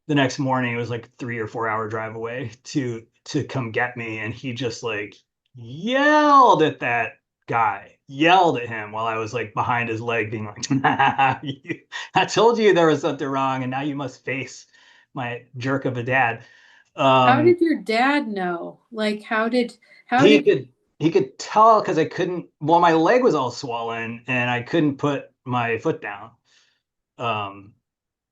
the next morning. It was like 3 or 4 hour drive away to come get me, and he just like yelled at that guy, yelled at him while I was like behind his leg, being like, "I told you there was something wrong, and now you must face my jerk of a dad." How did your dad know? Like, He could tell because I couldn't. Well, my leg was all swollen, and I couldn't put my foot down.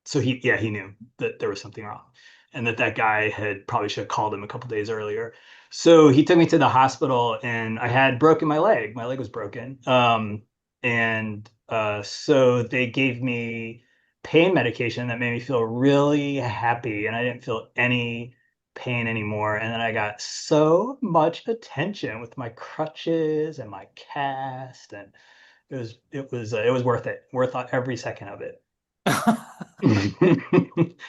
So he knew that there was something wrong, and that guy probably should have called him a couple days earlier. So he took me to the hospital, and I had broken my leg. My leg was broken. So they gave me pain medication that made me feel really happy, and I didn't feel any pain anymore. And then I got so much attention with my crutches and my cast, and it was worth it, worth every second of it.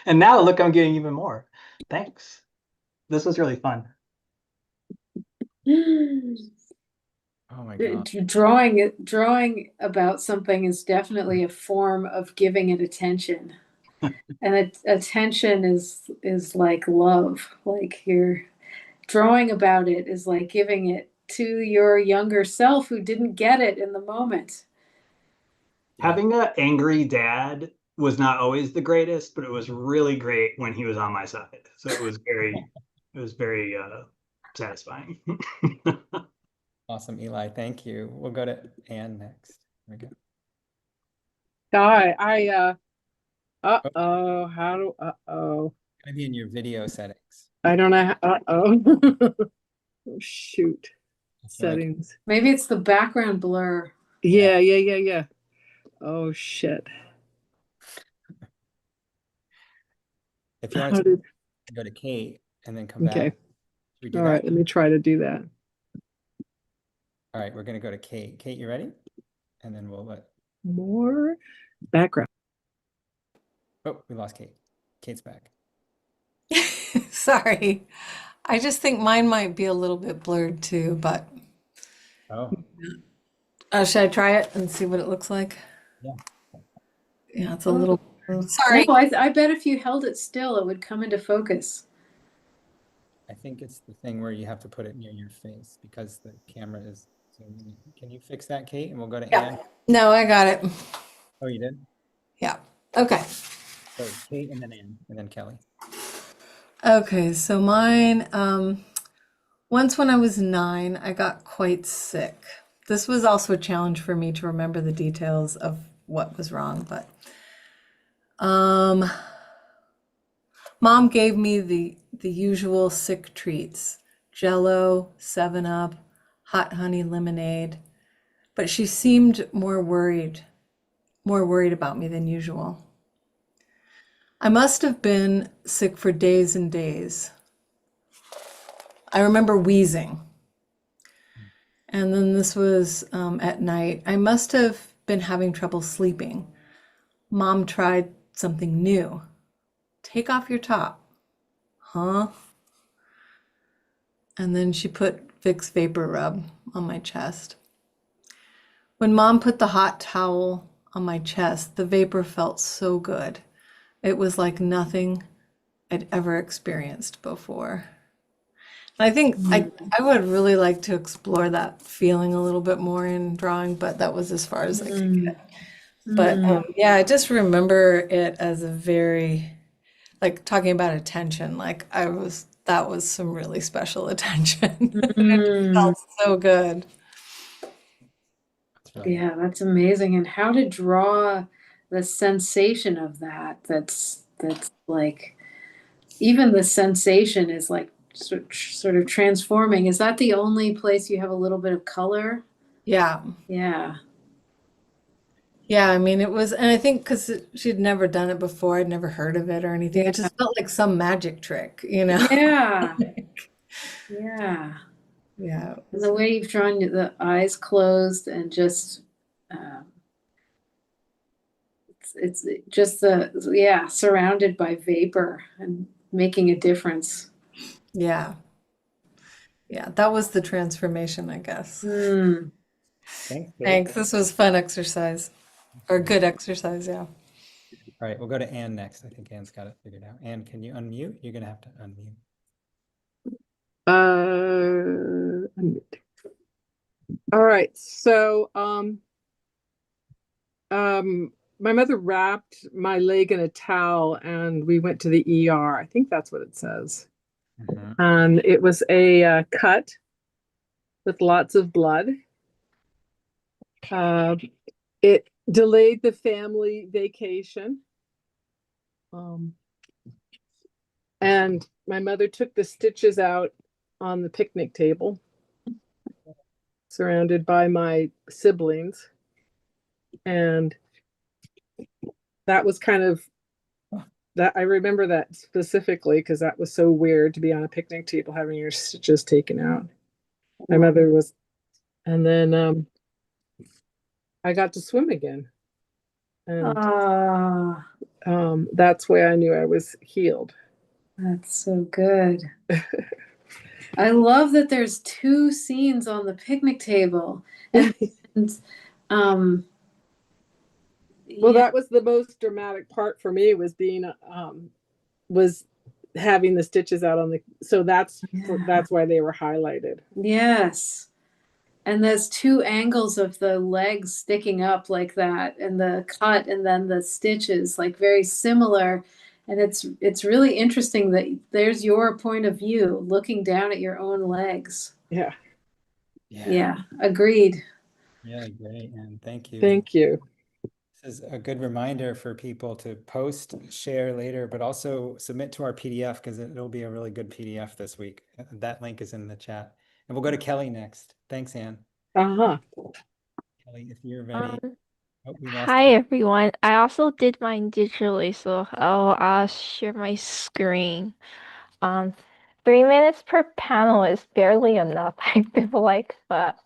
And now look, I'm getting even more. Thanks. This was really fun. Oh my God. drawing about something is definitely a form of giving it attention. And attention is like love. Like you're drawing about it is like giving it to your younger self who didn't get it in the moment. Having an angry dad was not always the greatest, but it was really great when he was on my side. So it was very satisfying. Awesome, Eli. Thank you. We'll go to Anne next. Here we go. Hi, uh-oh. Gonna be in your video settings. I don't know, oh, shoot, I feel like- settings. Maybe it's the background blur. Yeah. Oh, shit. If you want How to did, go to Kate and then come okay, back. Should we do all that? right, let me try to do that. All right, we're gonna go to Kate. Kate, you ready? And then we'll let. More background. Oh, we lost Kate. Kate's back. Sorry. I just think mine might be a little bit blurred too, but Oh, should I try it and see what it looks like? Yeah. Yeah, it's a little sorry. No, I bet if you held it still, it would come into focus. I think it's the thing where you have to put it near your face because the camera is zooming in. Can you fix that, Kate? And we'll go to Yeah. Anne. No, I got it. Oh, you did? Yeah. Okay. So Kate and then Anne and then Kelly. Okay, so mine, once when I was 9, I got quite sick. This was also a challenge for me to remember the details of what was wrong, but Mom gave me the usual sick treats, Jello, 7-Up, hot honey lemonade, but she seemed more worried about me than usual. I must have been sick for days and days. I remember wheezing. And then this was at night. I must have been having trouble sleeping. Mom tried something new. Take off your top. Huh? And then she put Vicks Vapor Rub on my chest. When Mom put the hot towel on my chest, the vapor felt so good. It was like nothing I'd ever experienced before. And I think I would really like to explore that feeling a little bit more in drawing, but that was as far as I could get. But yeah, I just remember it as a very like talking about attention, like that was some really special attention. It Mm, felt so good. That's really yeah, that's amazing. And how to draw the sensation of that. That's like, even the sensation is like sort of transforming. Is that the only place you have a little bit of color? Yeah. Yeah. Yeah, I mean, it was, and I think because she'd never done it before, I'd never heard of it or anything. It just felt like some magic trick, you know? Yeah. Yeah. Yeah. And the way you've drawn the eyes closed and just, um, it's just surrounded by vapor and making a difference. Yeah. Yeah. That was the transformation, I guess. Mm. Thanks, Kate. Thanks. This was fun exercise or good exercise. Yeah. All right, we'll go to Anne next. I think Anne's got it figured out. Anne, can you unmute? You're gonna have to unmute. All right. So, my mother wrapped my leg in a towel and we went to the ER. I think that's what it says. Mhm. And it was a cut with lots of blood. It delayed the family vacation. And my mother took the stitches out on the picnic table, surrounded by my siblings. And that was kind of that I remember that specifically because that was so weird to be on a picnic table having your stitches taken out. My mother was, and then I got to swim again. And that's where I knew I was healed. That's so good. I love that there's two scenes on the picnic table. And, Well, yeah, that was the most dramatic part for me was being was having the stitches out on the so that's why they were highlighted. yes. And there's two angles of the legs sticking up like that, and the cut, and then the stitches, like very similar. And it's really interesting that there's your point of view looking down at your own legs. Yeah. Yeah, agreed. Really great, and thank you. Thank you. This is a good reminder for people to post, share later, but also submit to our PDF because it'll be a really good PDF this week. That link is in the chat. And we'll go to Kelly next. Thanks, Anne. Uh-huh. Kelly, if you're ready. Oh, we lost Hi you. everyone. I also did mine digitally, so I'll share my screen. 3 minutes per panel is barely enough, I feel like, but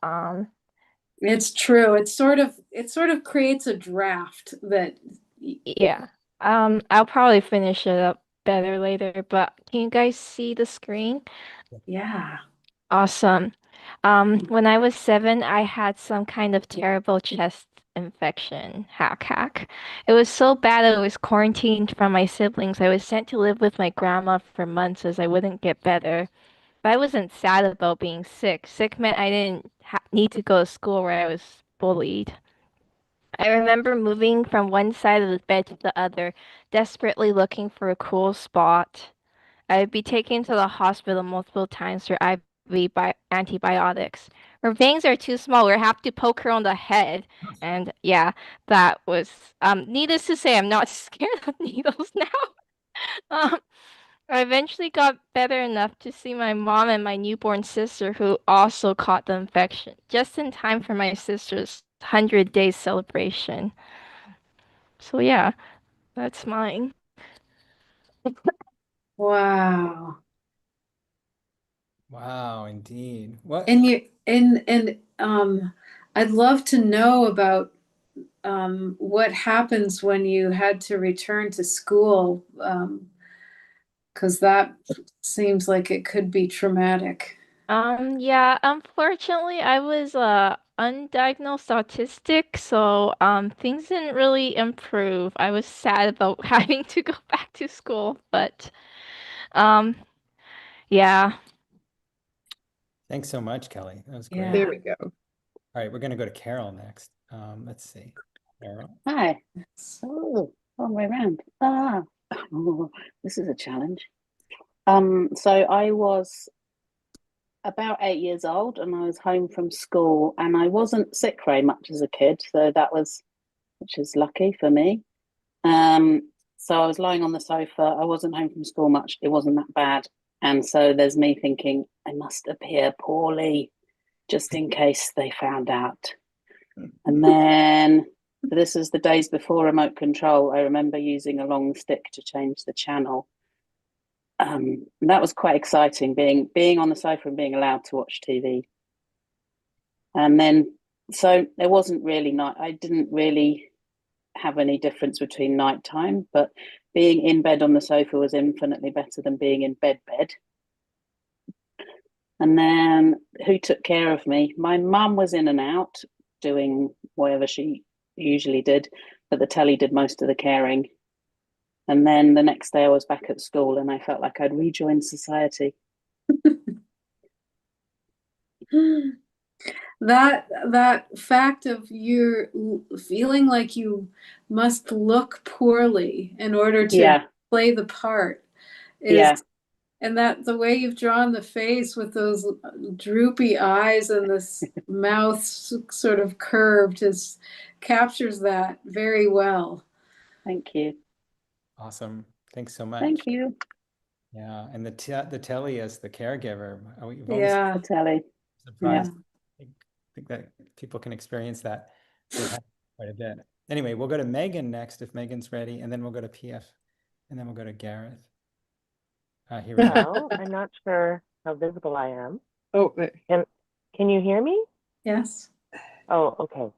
It's true. It sort of creates a draft that yeah. I'll probably finish it up better later, but can you guys see the screen? yeah. Awesome. When I was 7, I had some kind of terrible chest infection. Hack. It was so bad I was quarantined from my siblings. I was sent to live with my grandma for months as I wouldn't get better. But I wasn't sad about being sick. Sick meant I didn't need to go to school where I was bullied. I remember moving from one side of the bed to the other, desperately looking for a cool spot. I'd be taken to the hospital multiple times for IV antibiotics. Her veins are too small. We have to poke her on the head. And yeah, that was needless to say, I'm not scared of needles now. Um, I eventually got better enough to see my mom and my newborn sister who also caught the infection, just in time for my sister's 100-day celebration. So yeah, that's mine. Wow. Wow, indeed. What? And I'd love to know about what happens when you had to return to school, because that seems like it could be traumatic. Yeah, unfortunately, I was undiagnosed autistic, so things didn't really improve. I was sad about having to go back to school, but um yeah. Thanks so much, Kelly. That was great. Yeah. There we go. All right, we're gonna go to Carol next. Let's see. Carol. Hi. Oh, all the way around. Oh, this is a challenge. So I was about 8 years old and I was home from school and I wasn't sick very much as a kid, so which is lucky for me. So I was lying on the sofa. I wasn't home from school much. It wasn't that bad. And so there's me thinking, I must appear poorly just in case they found out. And then this is the days before remote control. I remember using a long stick to change the channel. That was quite exciting, being on the sofa and being allowed to watch TV. And then, so it wasn't really night. I didn't really have any difference between nighttime, but being in bed on the sofa was infinitely better than being in bed. And then who took care of me? My mum was in and out doing whatever she usually did, but the telly did most of the caring. And then the next day I was back at school and I felt like I'd rejoined society. That fact of you feeling like you must look poorly in order to play the part is, and that the way you've drawn the face with those droopy eyes and this mouth sort of curved captures that very well. Thank you. Awesome. Thanks so much. Thank you. Yeah, and the telly as the caregiver. Yeah, the telly. Surprised. I think that people can experience that quite a bit. Anyway, we'll go to Megan next if Megan's ready, and then we'll go to PF, and then we'll go to Gareth. Here we go. I'm not sure how visible I am. Oh, can you hear me? Yes. Oh, okay.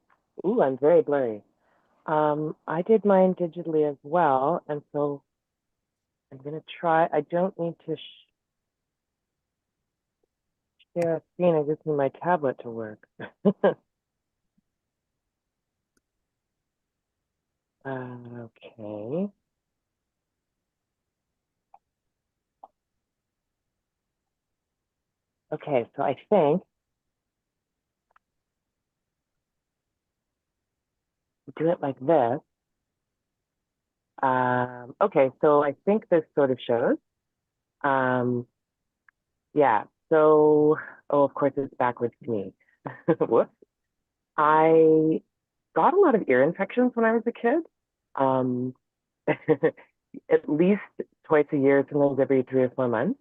Ooh, I'm very blurry. I did mine digitally as well, and so I'm gonna try. I don't need to share a screen. I just need my tablet to work. Okay. Okay, so I think do it like this. Okay, so I think this sort of shows. Yeah, so, oh, of course it's backwards to me. Whoops. I got a lot of ear infections when I was a kid. At least twice a year, sometimes every 3 or 4 months.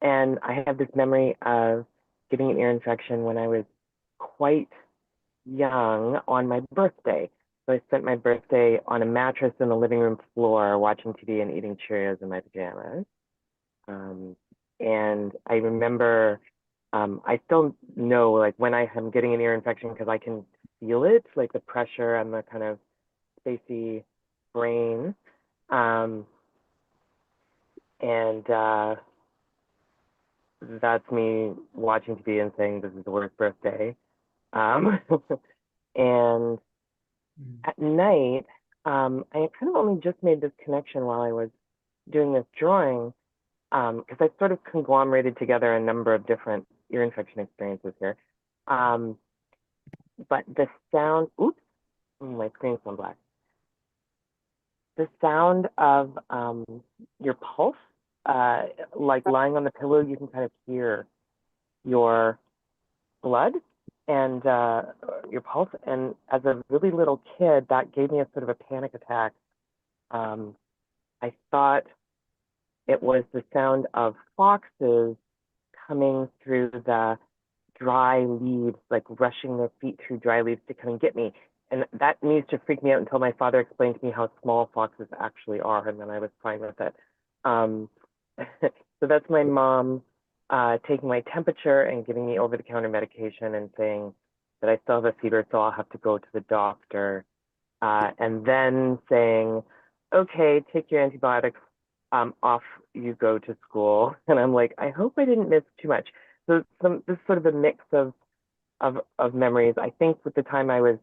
And I have this memory of getting an ear infection when I was quite young on my birthday. So I spent my birthday on a mattress in the living room floor watching TV and eating Cheerios in my pajamas. And I remember, I still know like when I am getting an ear infection because I can feel it, like the pressure and the kind of spacey brain. And that's me watching TV and saying this is the worst birthday. And at night, I kind of only just made this connection while I was doing this drawing, because I sort of conglomerated together a number of different ear infection experiences here. But the sound, oops, my screen's gone black. The sound of your pulse, like lying on the pillow, you can kind of hear your blood and your pulse. And as a really little kid, that gave me a sort of a panic attack. I thought it was the sound of foxes coming through the dry leaves, like rushing their feet through dry leaves to come and get me. And that needs to freak me out until my father explained to me how small foxes actually are, and then I was fine with it. So that's my mom taking my temperature and giving me over-the-counter medication and saying that I still have a fever, so I'll have to go to the doctor. And then saying, okay, take your antibiotics, off you go to school. And I'm like, I hope I didn't miss too much. So this is sort of a mix of memories. I think with the time I was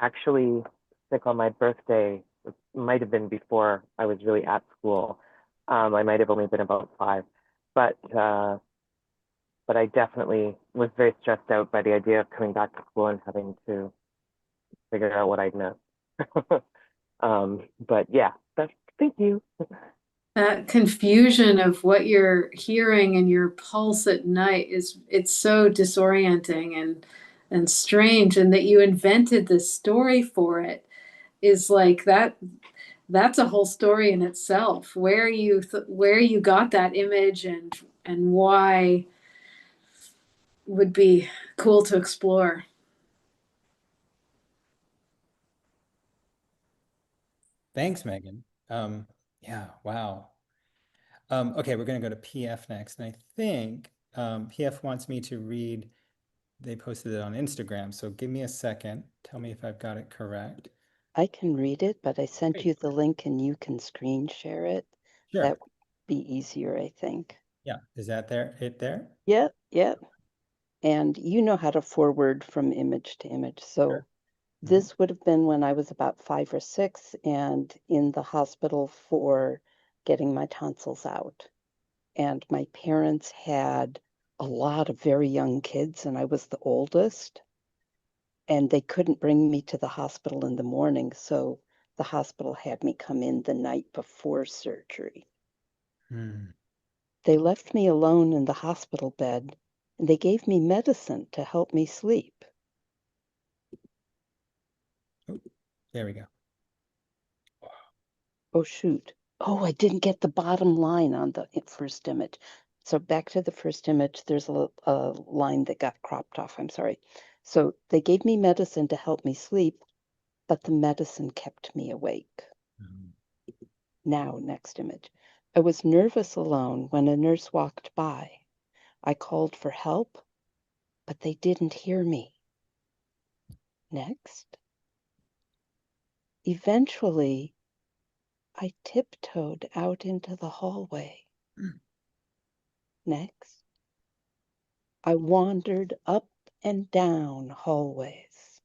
actually sick on my birthday, it might have been before I was really at school. I might have only been about 5, but I definitely was very stressed out by the idea of coming back to school and having to figure out what I'd missed. But yeah, thank you. That confusion of what you're hearing and your pulse at night it's so disorienting and strange, and that you invented this story for it is like that's a whole story in itself, where you got that image and why would be cool to explore. Thanks, Megan. Yeah, wow. Okay, we're going to go to PF next. And I think PF wants me to read, they posted it on Instagram. So give me a second. Tell me if I've got it correct. I can read it, but I sent Great. you the link and you can screen share it. Sure. That would be easier, I think. Yeah, is that there? It there? Yep, yep. And you know how to forward from image to image. So Sure. this would have been when I was about 5 or 6 and in the hospital for getting my tonsils out. And my parents had a lot of very young kids, and I was the oldest. And they couldn't bring me to the hospital in the morning, so the hospital had me come in the night before surgery. They left me alone in the hospital bed, and they gave me medicine to help me sleep. Oh, there we go. Oh, shoot. Oh, I didn't get the bottom line on the first image. So back to the first image, there's a line that got cropped off. I'm sorry. So they gave me medicine to help me sleep, but the medicine kept me awake. Now, next image. I was nervous alone when a nurse walked by. I called for help, but they didn't hear me. Next. Eventually, I tiptoed out into the hallway. Next. I wandered up and down hallways.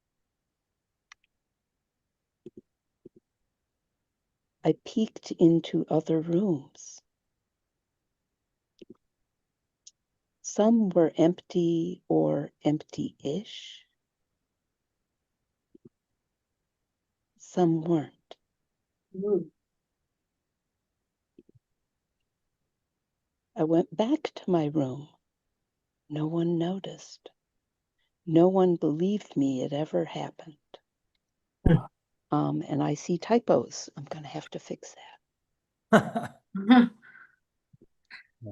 I peeked into other rooms. Some were empty or empty-ish. Some weren't. I went back to my room. No one noticed. No one believed me it ever happened. And I see typos. I'm going to have to fix that.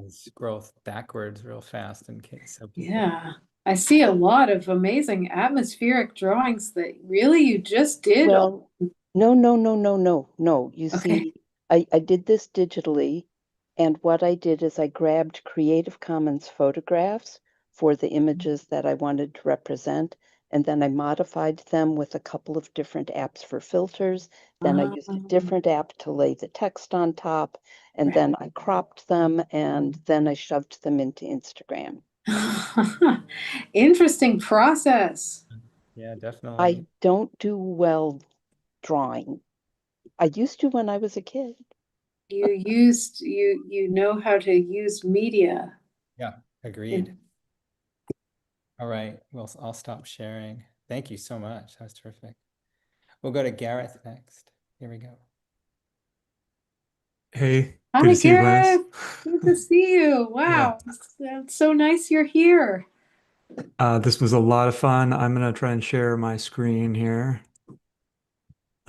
Scroll backwards real fast in case. So people... Yeah, I see a lot of amazing atmospheric drawings that really you just did. Well, no. You see, I did this digitally, and what I did is I grabbed Creative Commons photographs for the images that I wanted to represent, and then I modified them with a couple of different apps for filters. Then I used a different app to lay the text on top, and then I cropped them, and then I shoved them into Instagram. Interesting process. Yeah, definitely. I don't do well drawing. I used to when I was a kid. You know how to use media. Yeah, agreed. All right, well, I'll stop sharing. Thank you so much. That was terrific. We'll go to Gareth next. Here we go. Hey, Hi, good to see you, Gareth. Glynnis. Good to see you. Wow, it's so nice you're here. This was a lot of fun. I'm gonna try and share my screen here.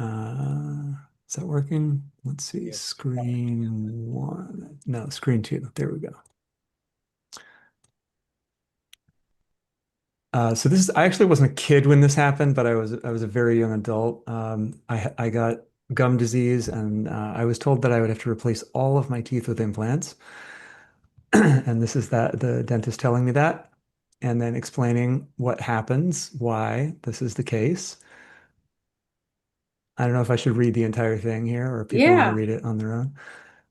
Is that working? Let's see, screen 1. No, screen 2. There we go. So this is, I actually wasn't a kid when this happened, but I was a very young adult. I got gum disease, and I was told that I would have to replace all of my teeth with implants. And this is the dentist telling me that, and then explaining what happens, why this is the case. I don't know if I should read the entire thing here, or if people want to read it on their own.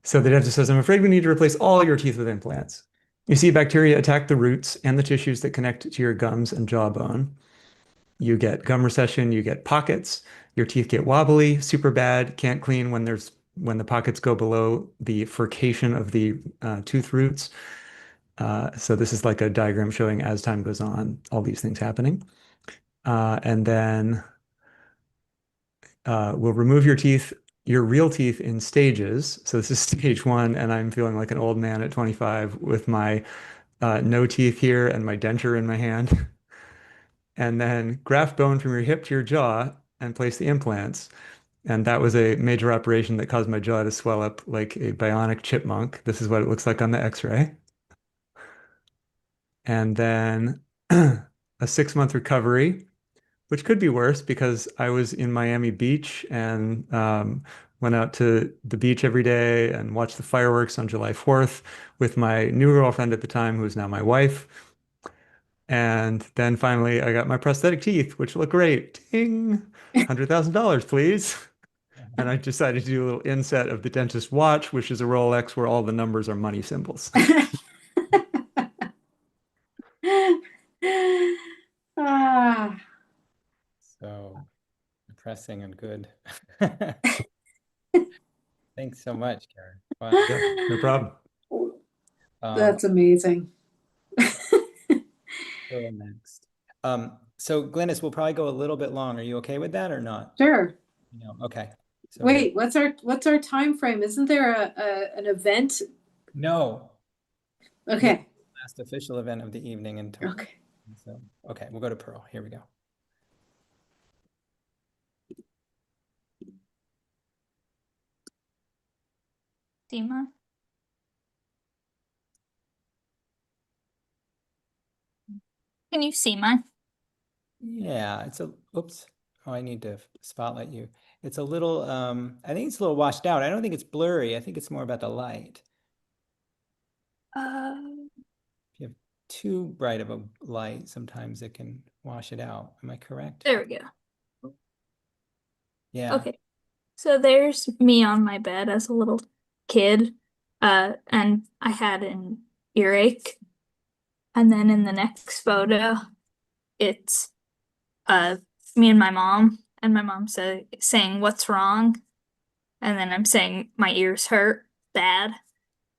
So the dentist says, I'm afraid we need to replace all your teeth with implants. You see, bacteria attack the roots and the tissues that connect to your gums and jawbone. You get gum recession, you get pockets, your teeth get wobbly, super bad, can't clean when the pockets go below the furcation of the tooth roots. So this is like a diagram showing as time goes on, all these things happening. And then we'll remove your teeth your real teeth in stages. So this is stage one, and I'm feeling like an old man at 25 with my no teeth here and my denture in my hand. And then graft bone from your hip to your jaw and place the implants. And that was a major operation that caused my jaw to swell up like a bionic chipmunk. This is what it looks like on the X-ray. And then a 6-month recovery, which could be worse because I was in Miami Beach and went out to the beach every day and watched the fireworks on July 4th with my new girlfriend at the time, who is now my wife. And then finally, I got my prosthetic teeth, which look great. Ding! $100,000, please. And I decided to do a little inset of the dentist watch, which is a Rolex where all the numbers are money symbols. Ah, So depressing and good. Thanks so much, Karen. Wow. Yeah, no problem. that's amazing. So next. So Glynnis, we'll probably go a little bit long. Are you okay with that or not? Sure. No. Okay. So Wait, what's our time frame? Isn't there an event? no. Okay. Last official event of the evening until. Okay. So okay, we'll go to Pearl. Here we go. Seema? Can you see mine? Yeah, it's a oops. Oh, I need to spotlight you. It's a little I think it's a little washed out. I don't think it's blurry. I think it's more about the light. If you have too bright of a light, sometimes it can wash it out. Am I correct? There we go. Yeah. Okay. So there's me on my bed as a little kid. And I had an earache. And then in the next photo, it's me and my mom, and my mom saying, "What's wrong?" And then I'm saying, "My ears hurt bad."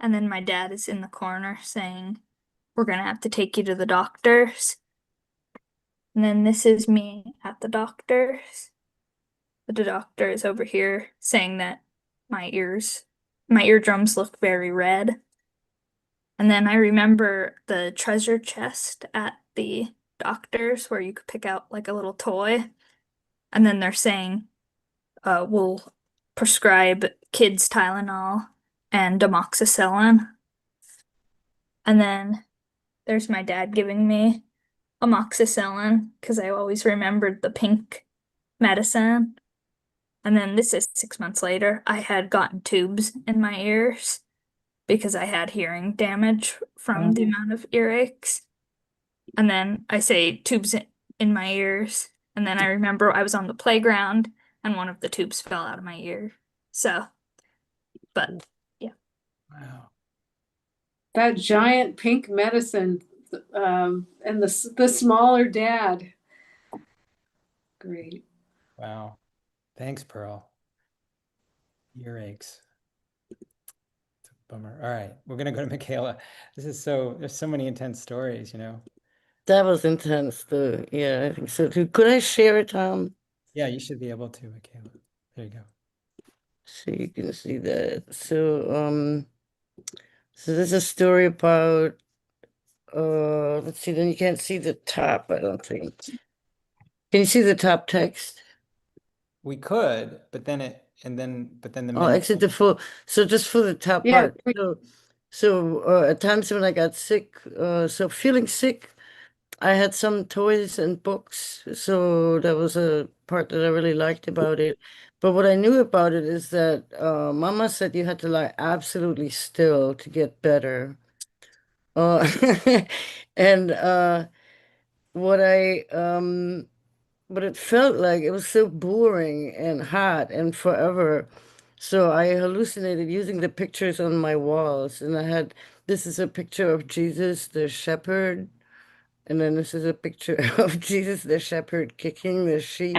And then my dad is in the corner saying, "We're gonna have to take you to the doctors." And then this is me at the doctor's. The doctor is over here saying that my eardrums look very red. And then I remember the treasure chest at the doctor's where you could pick out like a little toy. And then they're saying, we'll prescribe kids Tylenol and amoxicillin. And then there's my dad giving me amoxicillin because I always remembered the pink medicine. And then this is 6 months later. I had gotten tubes in my ears because I had hearing damage from the amount of earaches. And then I say tubes in my ears. And then I remember I was on the playground and one of the tubes fell out of my ear. So, but yeah. Wow. That giant pink medicine, and the smaller dad. Great. Wow. Thanks, Pearl. Earaches. It's a bummer. All right, we're gonna go to Michaela. There's so many intense stories, you know. That was intense too. Yeah, I think so too. Could I share it, Tom? Yeah, you should be able to, Michaela. There you go. So you can see that. So there's a story about let's see, then you can't see the top, I don't think. Can you see the top text? We could, but then the Oh, exit the full. So just for the top Yeah, part. So at times when I got sick, so feeling sick, I had some toys and books. So that was a part that I really liked about it. But what I knew about it is that Mama said you had to lie absolutely still to get better. Uh, and what I what it felt like, it was so boring and hot and forever. So I hallucinated using the pictures on my walls. And I had, this is a picture of Jesus, the shepherd. And then this is a picture of Jesus, the shepherd, kicking the sheep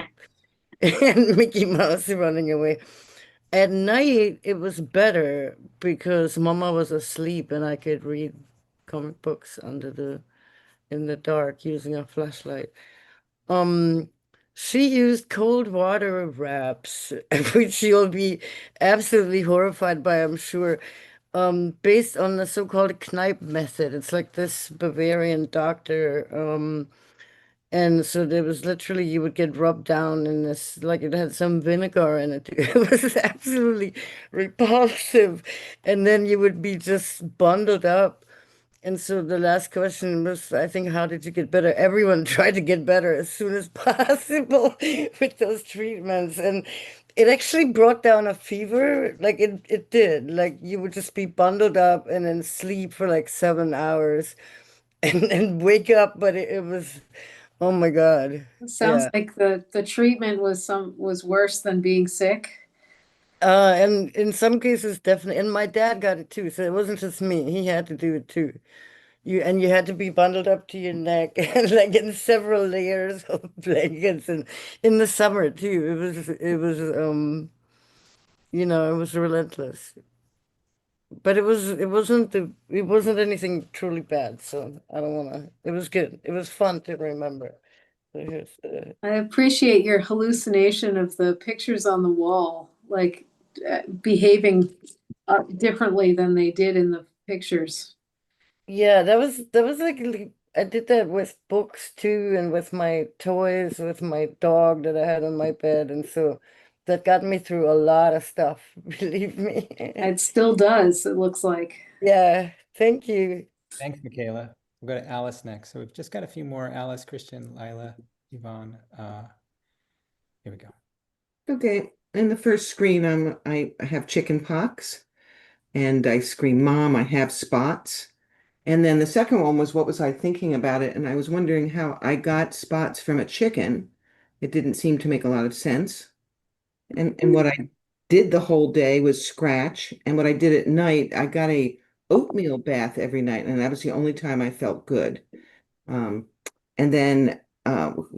and Mickey Mouse running away. At night, it was better because Mama was asleep and I could read comic books in the dark using a flashlight. She used cold water wraps, which you'll be absolutely horrified by, I'm sure, based on the so-called Kneipp method. It's like this Bavarian doctor, and so there was literally, you would get rubbed down in this, like it had some vinegar in it. It was absolutely repulsive. And then you would be just bundled up. And so the last question was, I think, how did you get better? Everyone tried to get better as soon as possible with those treatments. And it actually brought down a fever. Like it did. Like you would just be bundled up and then sleep for like 7 hours and wake up. But it was, oh my God. It sounds Yeah. like the treatment was worse than being sick. And in some cases, definitely. And my dad got it too. So it wasn't just me. He had to do it too. You had to be bundled up to your neck and like in several layers of blankets, and in the summer too. It was relentless. But it wasn't anything truly bad, so I don't wanna it was good. It was fun to remember. So I appreciate your hallucination of the pictures on the wall, like behaving differently than they did in the pictures. yeah, that was like I did that with books too, and with my toys, with my dog that I had on my bed, and so that got me through a lot of stuff, believe me. It still does, it looks like. Yeah, thank you. Thanks, Michaela. We'll go to Alice next. So we've just got a few more. Alice, Christian, Lila, Yvonne. Here we go. Okay, in the first screen, I have chicken pox, and I scream, "Mom, I have spots." And then the second one was, what was I thinking about it? And I was wondering how I got spots from a chicken. It didn't seem to make a lot of sense. And what I did the whole day was scratch. And what I did at night, I got a oatmeal bath every night, and that was the only time I felt good. Um, and then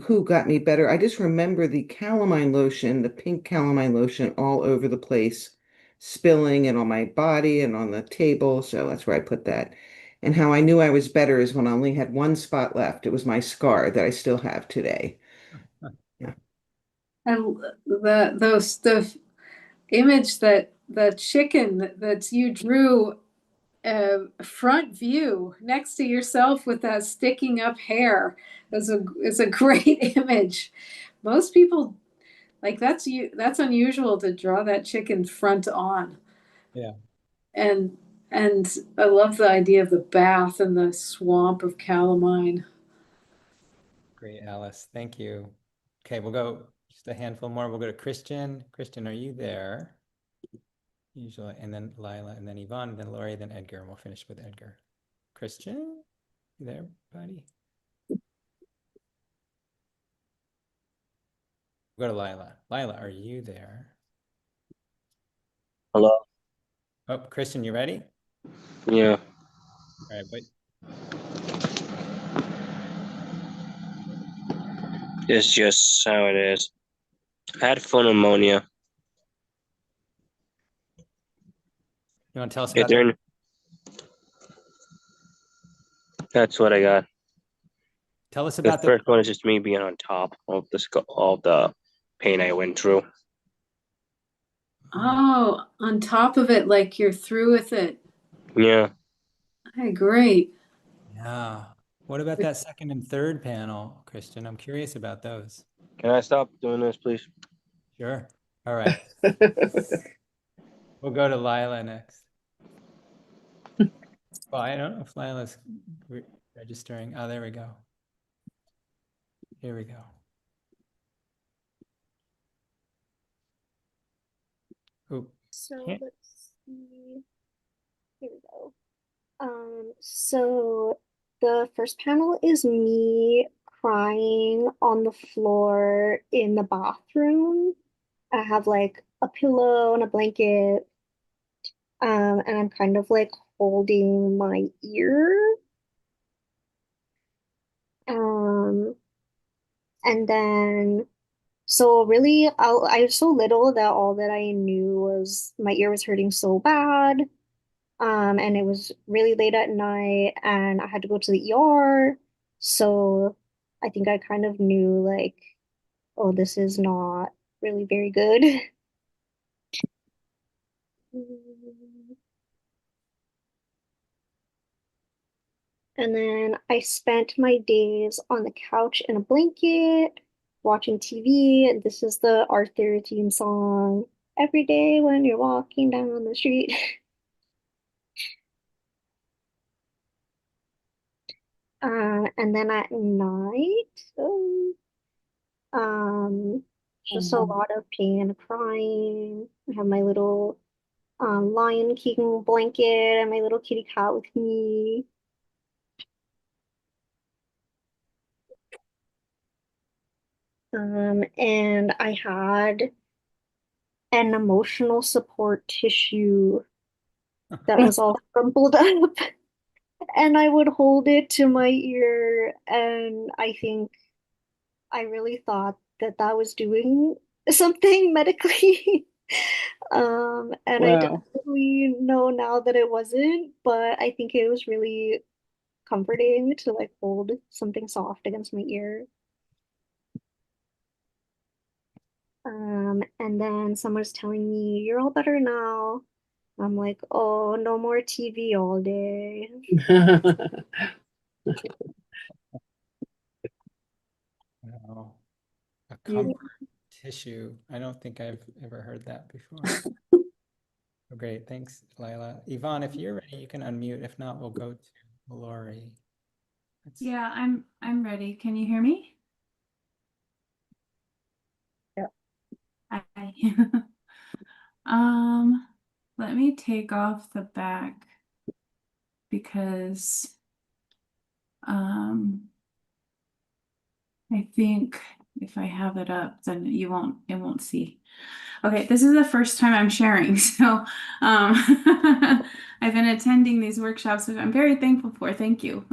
who got me better? I just remember the calamine lotion, the pink calamine lotion all over the place, spilling and on my body and on the table. So that's where I put that. And how I knew I was better is when I only had one spot left. It was my scar that I still have today. Yeah. And the image that the chicken that you drew front view next to yourself with that sticking up hair is a great image. Most people like that's unusual to draw that chicken front on. Yeah. And I love the idea of the bath and the swamp of calamine. Great, Alice. Thank you. Okay, we'll go just a handful more. We'll go to Christian. Christian, are you there? Usually, and then Lila, and then Yvonne, then Lori, then Edgar, and we'll finish with Edgar. Christian, you there, buddy? We'll go to Lila. Lila, are you there? Hello. Oh, Christian, you ready? Yeah. All right, wait. It's just how it is. I had full pneumonia. You want to tell us Yeah, about that? That's what I got. Tell us The about first one is just me being on top of all the pain I went through. Oh, on top of it, like you're through with it. Yeah. Hey, great. Yeah. What about that second and third panel, Christian? I'm curious about those. Can I stop doing this, please? Sure. All right. We'll go to Lila next. Well, I don't know if Lila's registering. Oh, there we go. Here we go. Ooh. So let's see. Here we go. So the first panel is me crying on the floor in the bathroom. I have like a pillow and a blanket, and I'm kind of like holding my ear. And then so really, I was so little that all that I knew was my ear was hurting so bad. And it was really late at night and I had to go to the ER. So I think I kind of knew like oh, this is not really very good. And then I spent my days on the couch in a blanket, watching TV. And this is the Arthur theme song. Every day when you're walking down the street. And then at night, just a lot of pain and crying. I have my little Lion King blanket and my little kitty cat with me. And I had an emotional support tissue that was all crumpled up, and I would hold it to my ear, and I think I really thought that that was doing something medically. And I Wow. definitely know now that it wasn't, but I think it was really comforting to like hold something soft against my ear. And then someone's telling me, "You're all better now." I'm like, "Oh, no more TV all day." Wow. A You- comfort tissue. I don't think I've ever heard that before. Oh, great. Thanks, Lila. Yvonne, if you're ready, you can unmute. If not, we'll go to Lori. Yeah, I'm ready. Can you hear me? Yeah. Hi. Let me take off the back because I think if I have it up, then it won't see. Okay, this is the first time I'm sharing, so I've been attending these workshops, which I'm very thankful for. Thank you.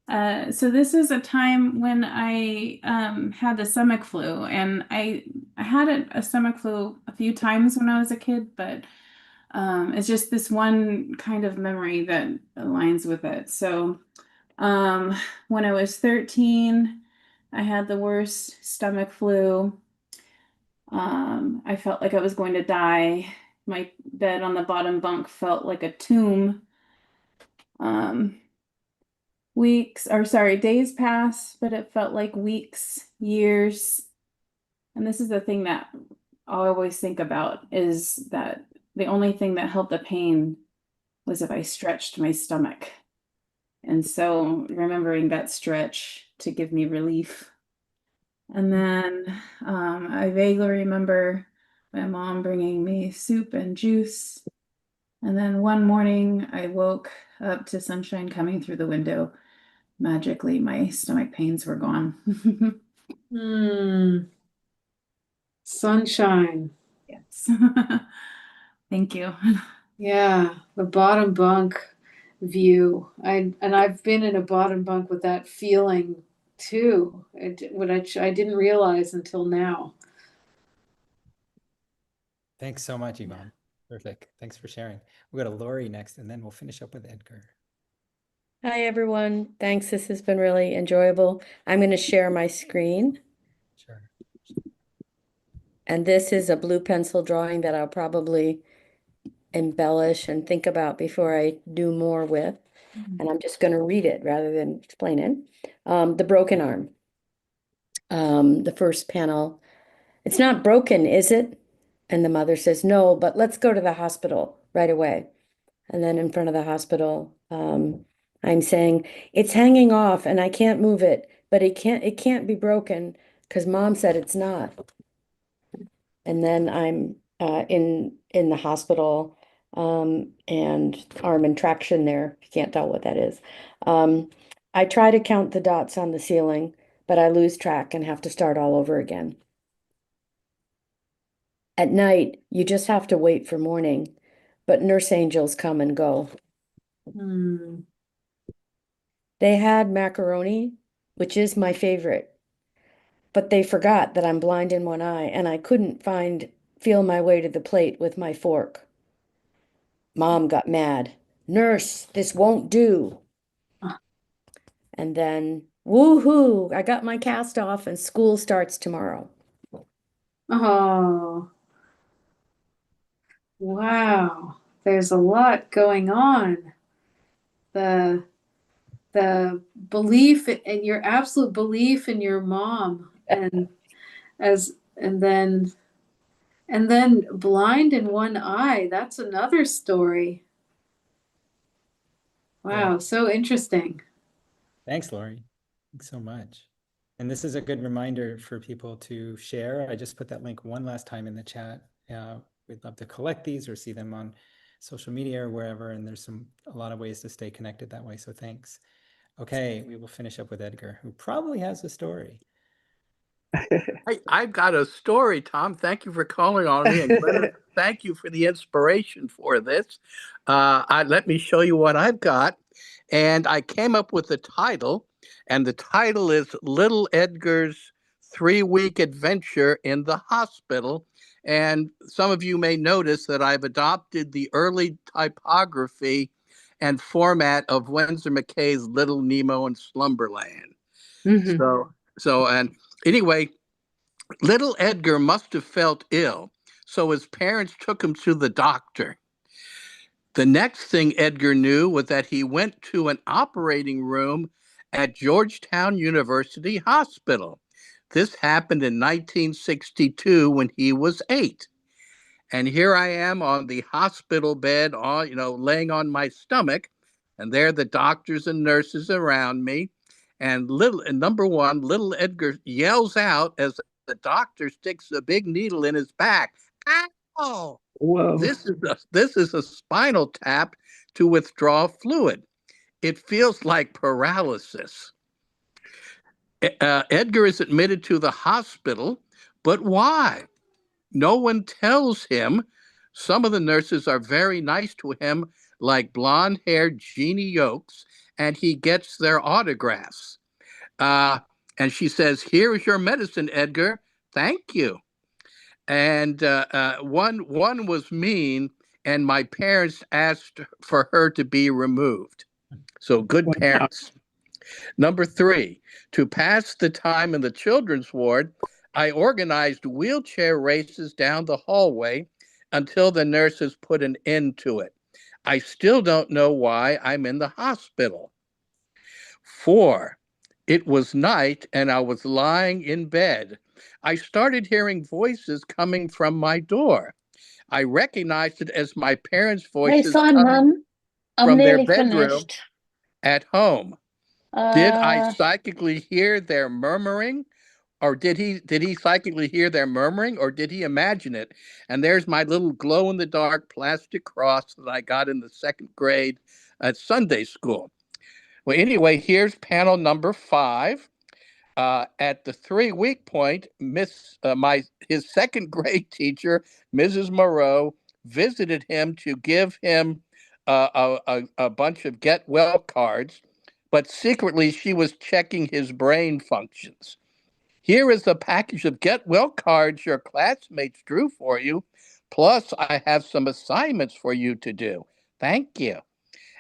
So this is a time when I had the stomach flu, and I had a stomach flu a few times when I was a kid, but it's just this one kind of memory that aligns with it. So when I was 13, I had the worst stomach flu. I felt like I was going to die. My bed on the bottom bunk felt like a tomb. Days passed, but it felt like weeks, years. And this is the thing that I always think about, is that the only thing that helped the pain was if I stretched my stomach. And so remembering that stretch to give me relief. And then I vaguely remember my mom bringing me soup and juice. And then one morning I woke up to sunshine coming through the window. Magically, my stomach pains were gone. Sunshine. Yes. Thank you. Yeah, the bottom bunk view. I've been in a bottom bunk with that feeling too. I didn't realize until now. Thanks so much, Yvonne. Perfect. Thanks for sharing. We'll go to Lori next, and then we'll finish up with Edgar. Hi, everyone. Thanks. This has been really enjoyable. I'm going to share my screen. Sure. And this is a blue pencil drawing that I'll probably embellish and think about before I do more with. And I'm just going to read it rather than explain it. The broken arm. The first panel. "It's not broken, is it?" And the mother says, "No, but let's go to the hospital right away." And then in front of the hospital, I'm saying, "It's hanging off and I can't move it, but it can't be broken because Mom said it's not." And then I'm in the hospital, and arm and traction there. You can't tell what that is. I try to count the dots on the ceiling, but I lose track and have to start all over again. At night, you just have to wait for morning, but nurse angels come and go. They had macaroni, which is my favorite, but they forgot that I'm blind in one eye and I couldn't feel my way to the plate with my fork. Mom got mad. "Nurse, this won't do." And then Woohoo! I got my cast off and school starts tomorrow. Oh, wow. There's a lot going on. The belief and your absolute belief in your mom and and then blind in one eye. That's another story. Wow, Yeah. so interesting. Thanks, Lori. Thanks so much. And this is a good reminder for people to share. I just put that link one last time in the chat. We'd love to collect these or see them on social media or wherever. And there's a lot of ways to stay connected that way. So thanks. Okay, we will finish up with Edgar, who probably has a story. I've got a story, Tom. Thank you for calling on me. And Glynnis, thank you for the inspiration for this. Let me show you what I've got. And I came up with the title, and the title is Little Edgar's 3-Week Adventure in the Hospital. And some of you may notice that I've adopted the early typography and format of Winsor McKay's Little Nemo in Slumberland. And anyway, little Edgar must have felt ill, so his parents took him to the doctor. The next thing Edgar knew was that he went to an operating room at Georgetown University Hospital. This happened in 1962 when he was 8. And here I am on the hospital bed, laying on my stomach, and there are the doctors and nurses around me. And number one, little Edgar yells out as the doctor sticks a big needle in his back. Ow! Whoa. This is a spinal tap to withdraw fluid. It feels like paralysis. Edgar is admitted to the hospital, but why? No one tells him. Some of the nurses are very nice to him, like blonde-haired Jeannie Yokes, and he gets their autographs. And she says, "Here is your medicine, Edgar. Thank you." And one was mean, and my parents asked for her to be removed. So good parents. Number 3, to pass the time in the children's ward, I organized wheelchair races down the hallway until the nurses put an end to it. I still don't know why I'm in the hospital. 4, it was night and I was lying in bed. I started hearing voices coming from my door. I recognized it as my parents' Hey, voices Simon, I'm from their nearly bedroom finished. at home. Did I Uh, psychically hear their murmuring? Or did he psychically hear their murmuring, or did he imagine it? And there's my little glow-in-the-dark plastic cross that I got in the 2nd grade at Sunday school. Well, anyway, here's panel number 5. At the 3-week point, his 2nd grade teacher, Mrs. Moreau, visited him to give him a bunch of get well cards, but secretly she was checking his brain functions. Here is a package of get well cards your classmates drew for you. Plus, I have some assignments for you to do. Thank you.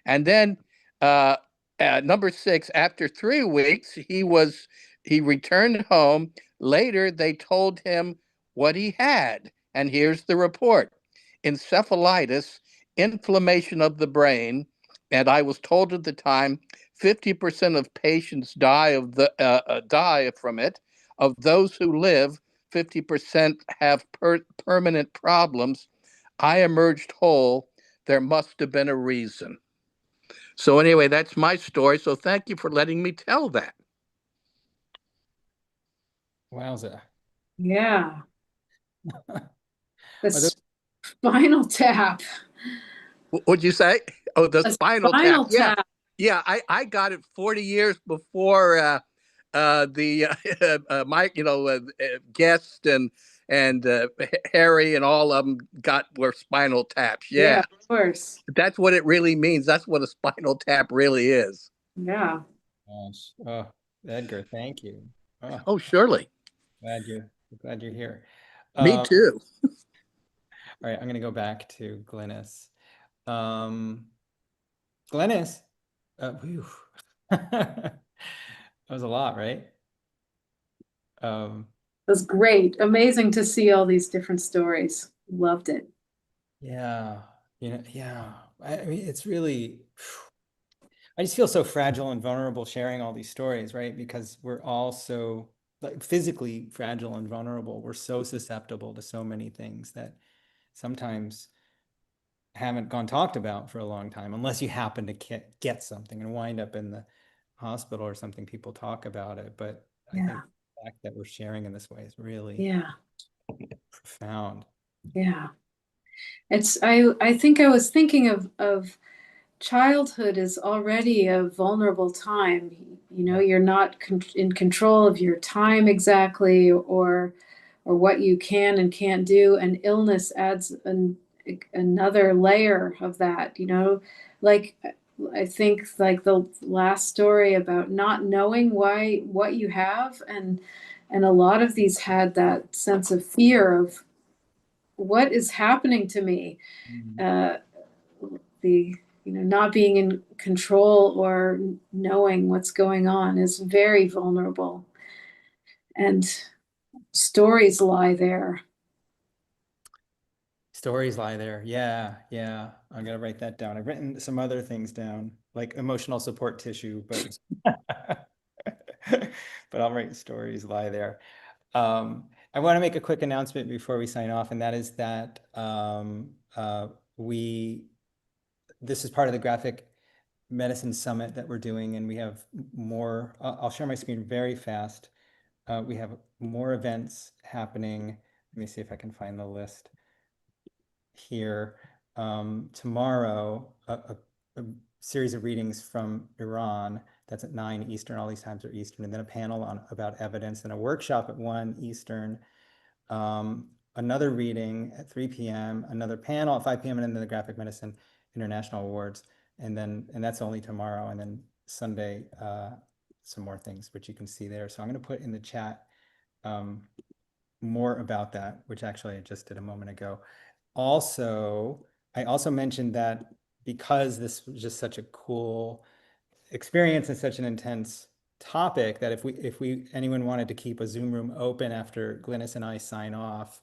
And then number 6, after 3 weeks, he returned home. Later, they told him what he had. And here's the report: encephalitis, inflammation of the brain. And I was told at the time 50% of patients die from it. Of those who live, 50% have permanent problems. I emerged whole. There must have been a reason. So anyway, that's my story. So thank you for letting me tell that. Wowza. Yeah. The spinal tap. What'd you say? Oh, the spinal tap. Spinal Yeah. tap. Yeah, I got it 40 years before Mike, Guest and Harry and all of them were spinal taps. Yeah, Yeah. of course. That's what it really means. That's what a spinal tap really is. Yeah. Gosh. Oh, Edgar, thank you. Oh, surely. Glad you're here. Me too. All right, I'm going to go back to Glynnis. Glynnis. was a lot, right? It was great. Amazing to see all these different stories. Loved it. Yeah, yeah. I mean, it's really, I just feel so fragile and vulnerable sharing all these stories, right? Because we're all so like physically fragile and vulnerable. We're so susceptible to so many things that sometimes haven't gone talked about for a long time, unless you happen to get something and wind up in the hospital or something. People talk about it, but I think the fact that we're sharing in this way is really profound. Yeah. I think I was thinking of childhood is already a vulnerable time. You're not in control of your time exactly, or what you can and can't do, and illness adds another layer of that. Like I think like the last story about not knowing what you have, and a lot of these had that sense of fear of what is happening to me. The not being in control or knowing what's going on is very vulnerable, and stories lie there. Stories lie there. Yeah, yeah. I'm gonna write that down. I've written some other things down, like emotional support tissue, but but I'll write stories lie there. I want to make a quick announcement before we sign off, and that is that this is part of the Graphic Medicine Summit that we're doing, and we have more. I'll share my screen very fast. We have more events happening. Let me see if I can find the list here. Tomorrow, a series of readings from Iran. That's at 9 Eastern. All these times are Eastern. And then a panel about evidence, and a workshop at 1 Eastern. Another reading at 3 p.m., another panel at 5 p.m., and then the Graphic Medicine International Awards. And that's only tomorrow. And then Sunday, some more things, which you can see there. So I'm going to put in the chat more about that, which actually I just did a moment ago. Also, I also mentioned that because this was just such a cool experience and such an intense topic, that if anyone wanted to keep a Zoom room open after Glynnis and I sign off,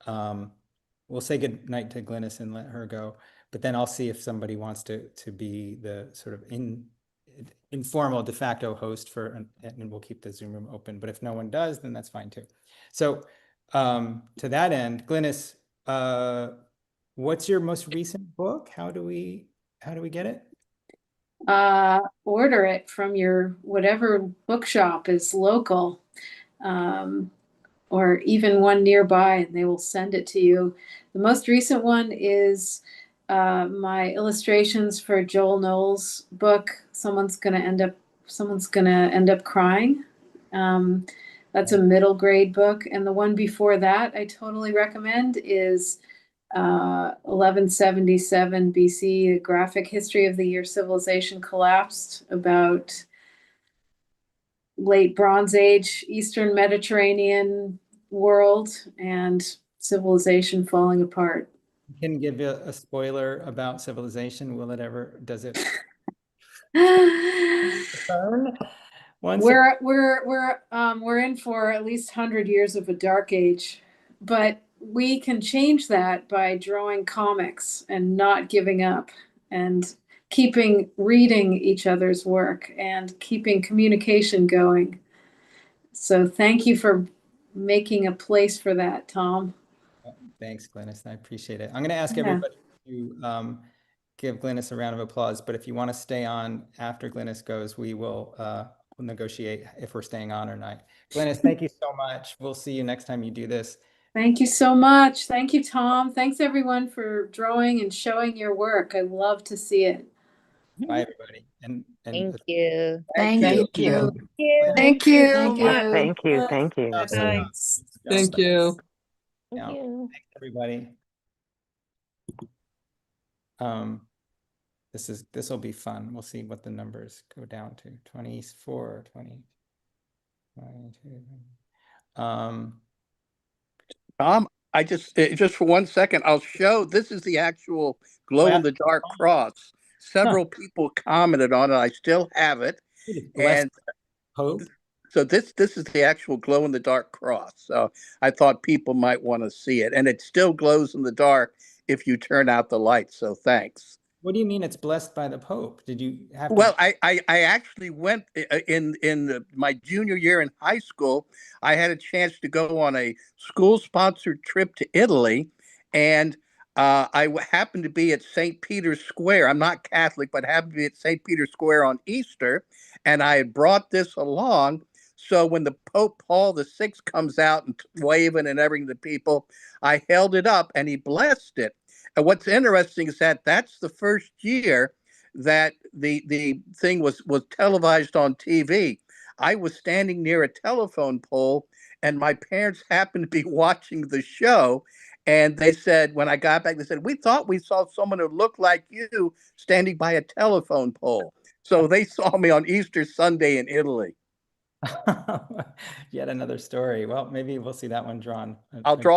we'll say good night to Glynnis and let her go. But then I'll see if somebody wants to be the sort of informal de facto host and we'll keep the Zoom room open. But if no one does, then that's fine too. So to that end, Glynnis, what's your most recent book? How do we get it? Order it from your whatever bookshop is local, or even one nearby, and they will send it to you. The most recent one is my illustrations for Joel Knowles' book. Someone's gonna end up crying. That's a middle grade book, and the one before that I totally recommend is 1177 BC, a graphic history of the year civilization collapsed, about late Bronze Age, Eastern Mediterranean world, and civilization falling apart. You can give a spoiler about civilization. Will it ever, does it? We're in for at least 100 years of a dark age, but we can change that by drawing comics and not giving up, and keeping reading each other's work and keeping communication going. So thank you for making a place for that, Tom. Thanks, Glynnis. I appreciate it. I'm going to ask everybody to give Glynnis a round of applause, but if you want to stay on after Glynnis goes, we will we'll negotiate if we're staying on or not. Glynnis, thank you so much. We'll see you next time you do this. Thank you so much. Thank you, Tom. Thanks everyone for drawing and showing your work. I love to see it. Bye, everybody. And Thank you. Thank you. Thank you so much. Thank you. Thank you. Bye. Thank you. Thanks, everybody. This will be fun. We'll see what the numbers go down to. 24, 20, 22. Tom, I just for 1 second, I'll show, this is the actual glow in the dark cross. Several people commented on it. I still have it. And Pope? So this is the actual glow in the dark cross. So I thought people might want to see it, and it still glows in the dark if you turn out the lights. So thanks. What do you mean it's blessed by the Pope? Did you have to? Well, I actually went in my junior year in high school. I had a chance to go on a school-sponsored trip to Italy, and happened to be at St. Peter's Square. I'm not Catholic, but happened to be at St. Peter's Square on Easter, and I had brought this along. So when the Pope Paul VI comes out and waving and everything to people, I held it up and he blessed it. And what's interesting is that that's the first year that the thing was televised on TV. I was standing near a telephone pole, and my parents happened to be watching the show. And they said, when I got back, they said, we thought we saw someone who looked like you standing by a telephone pole. So they saw me on Easter Sunday in Italy. Yet another story. Well, maybe we'll see that one drawn. I'll draw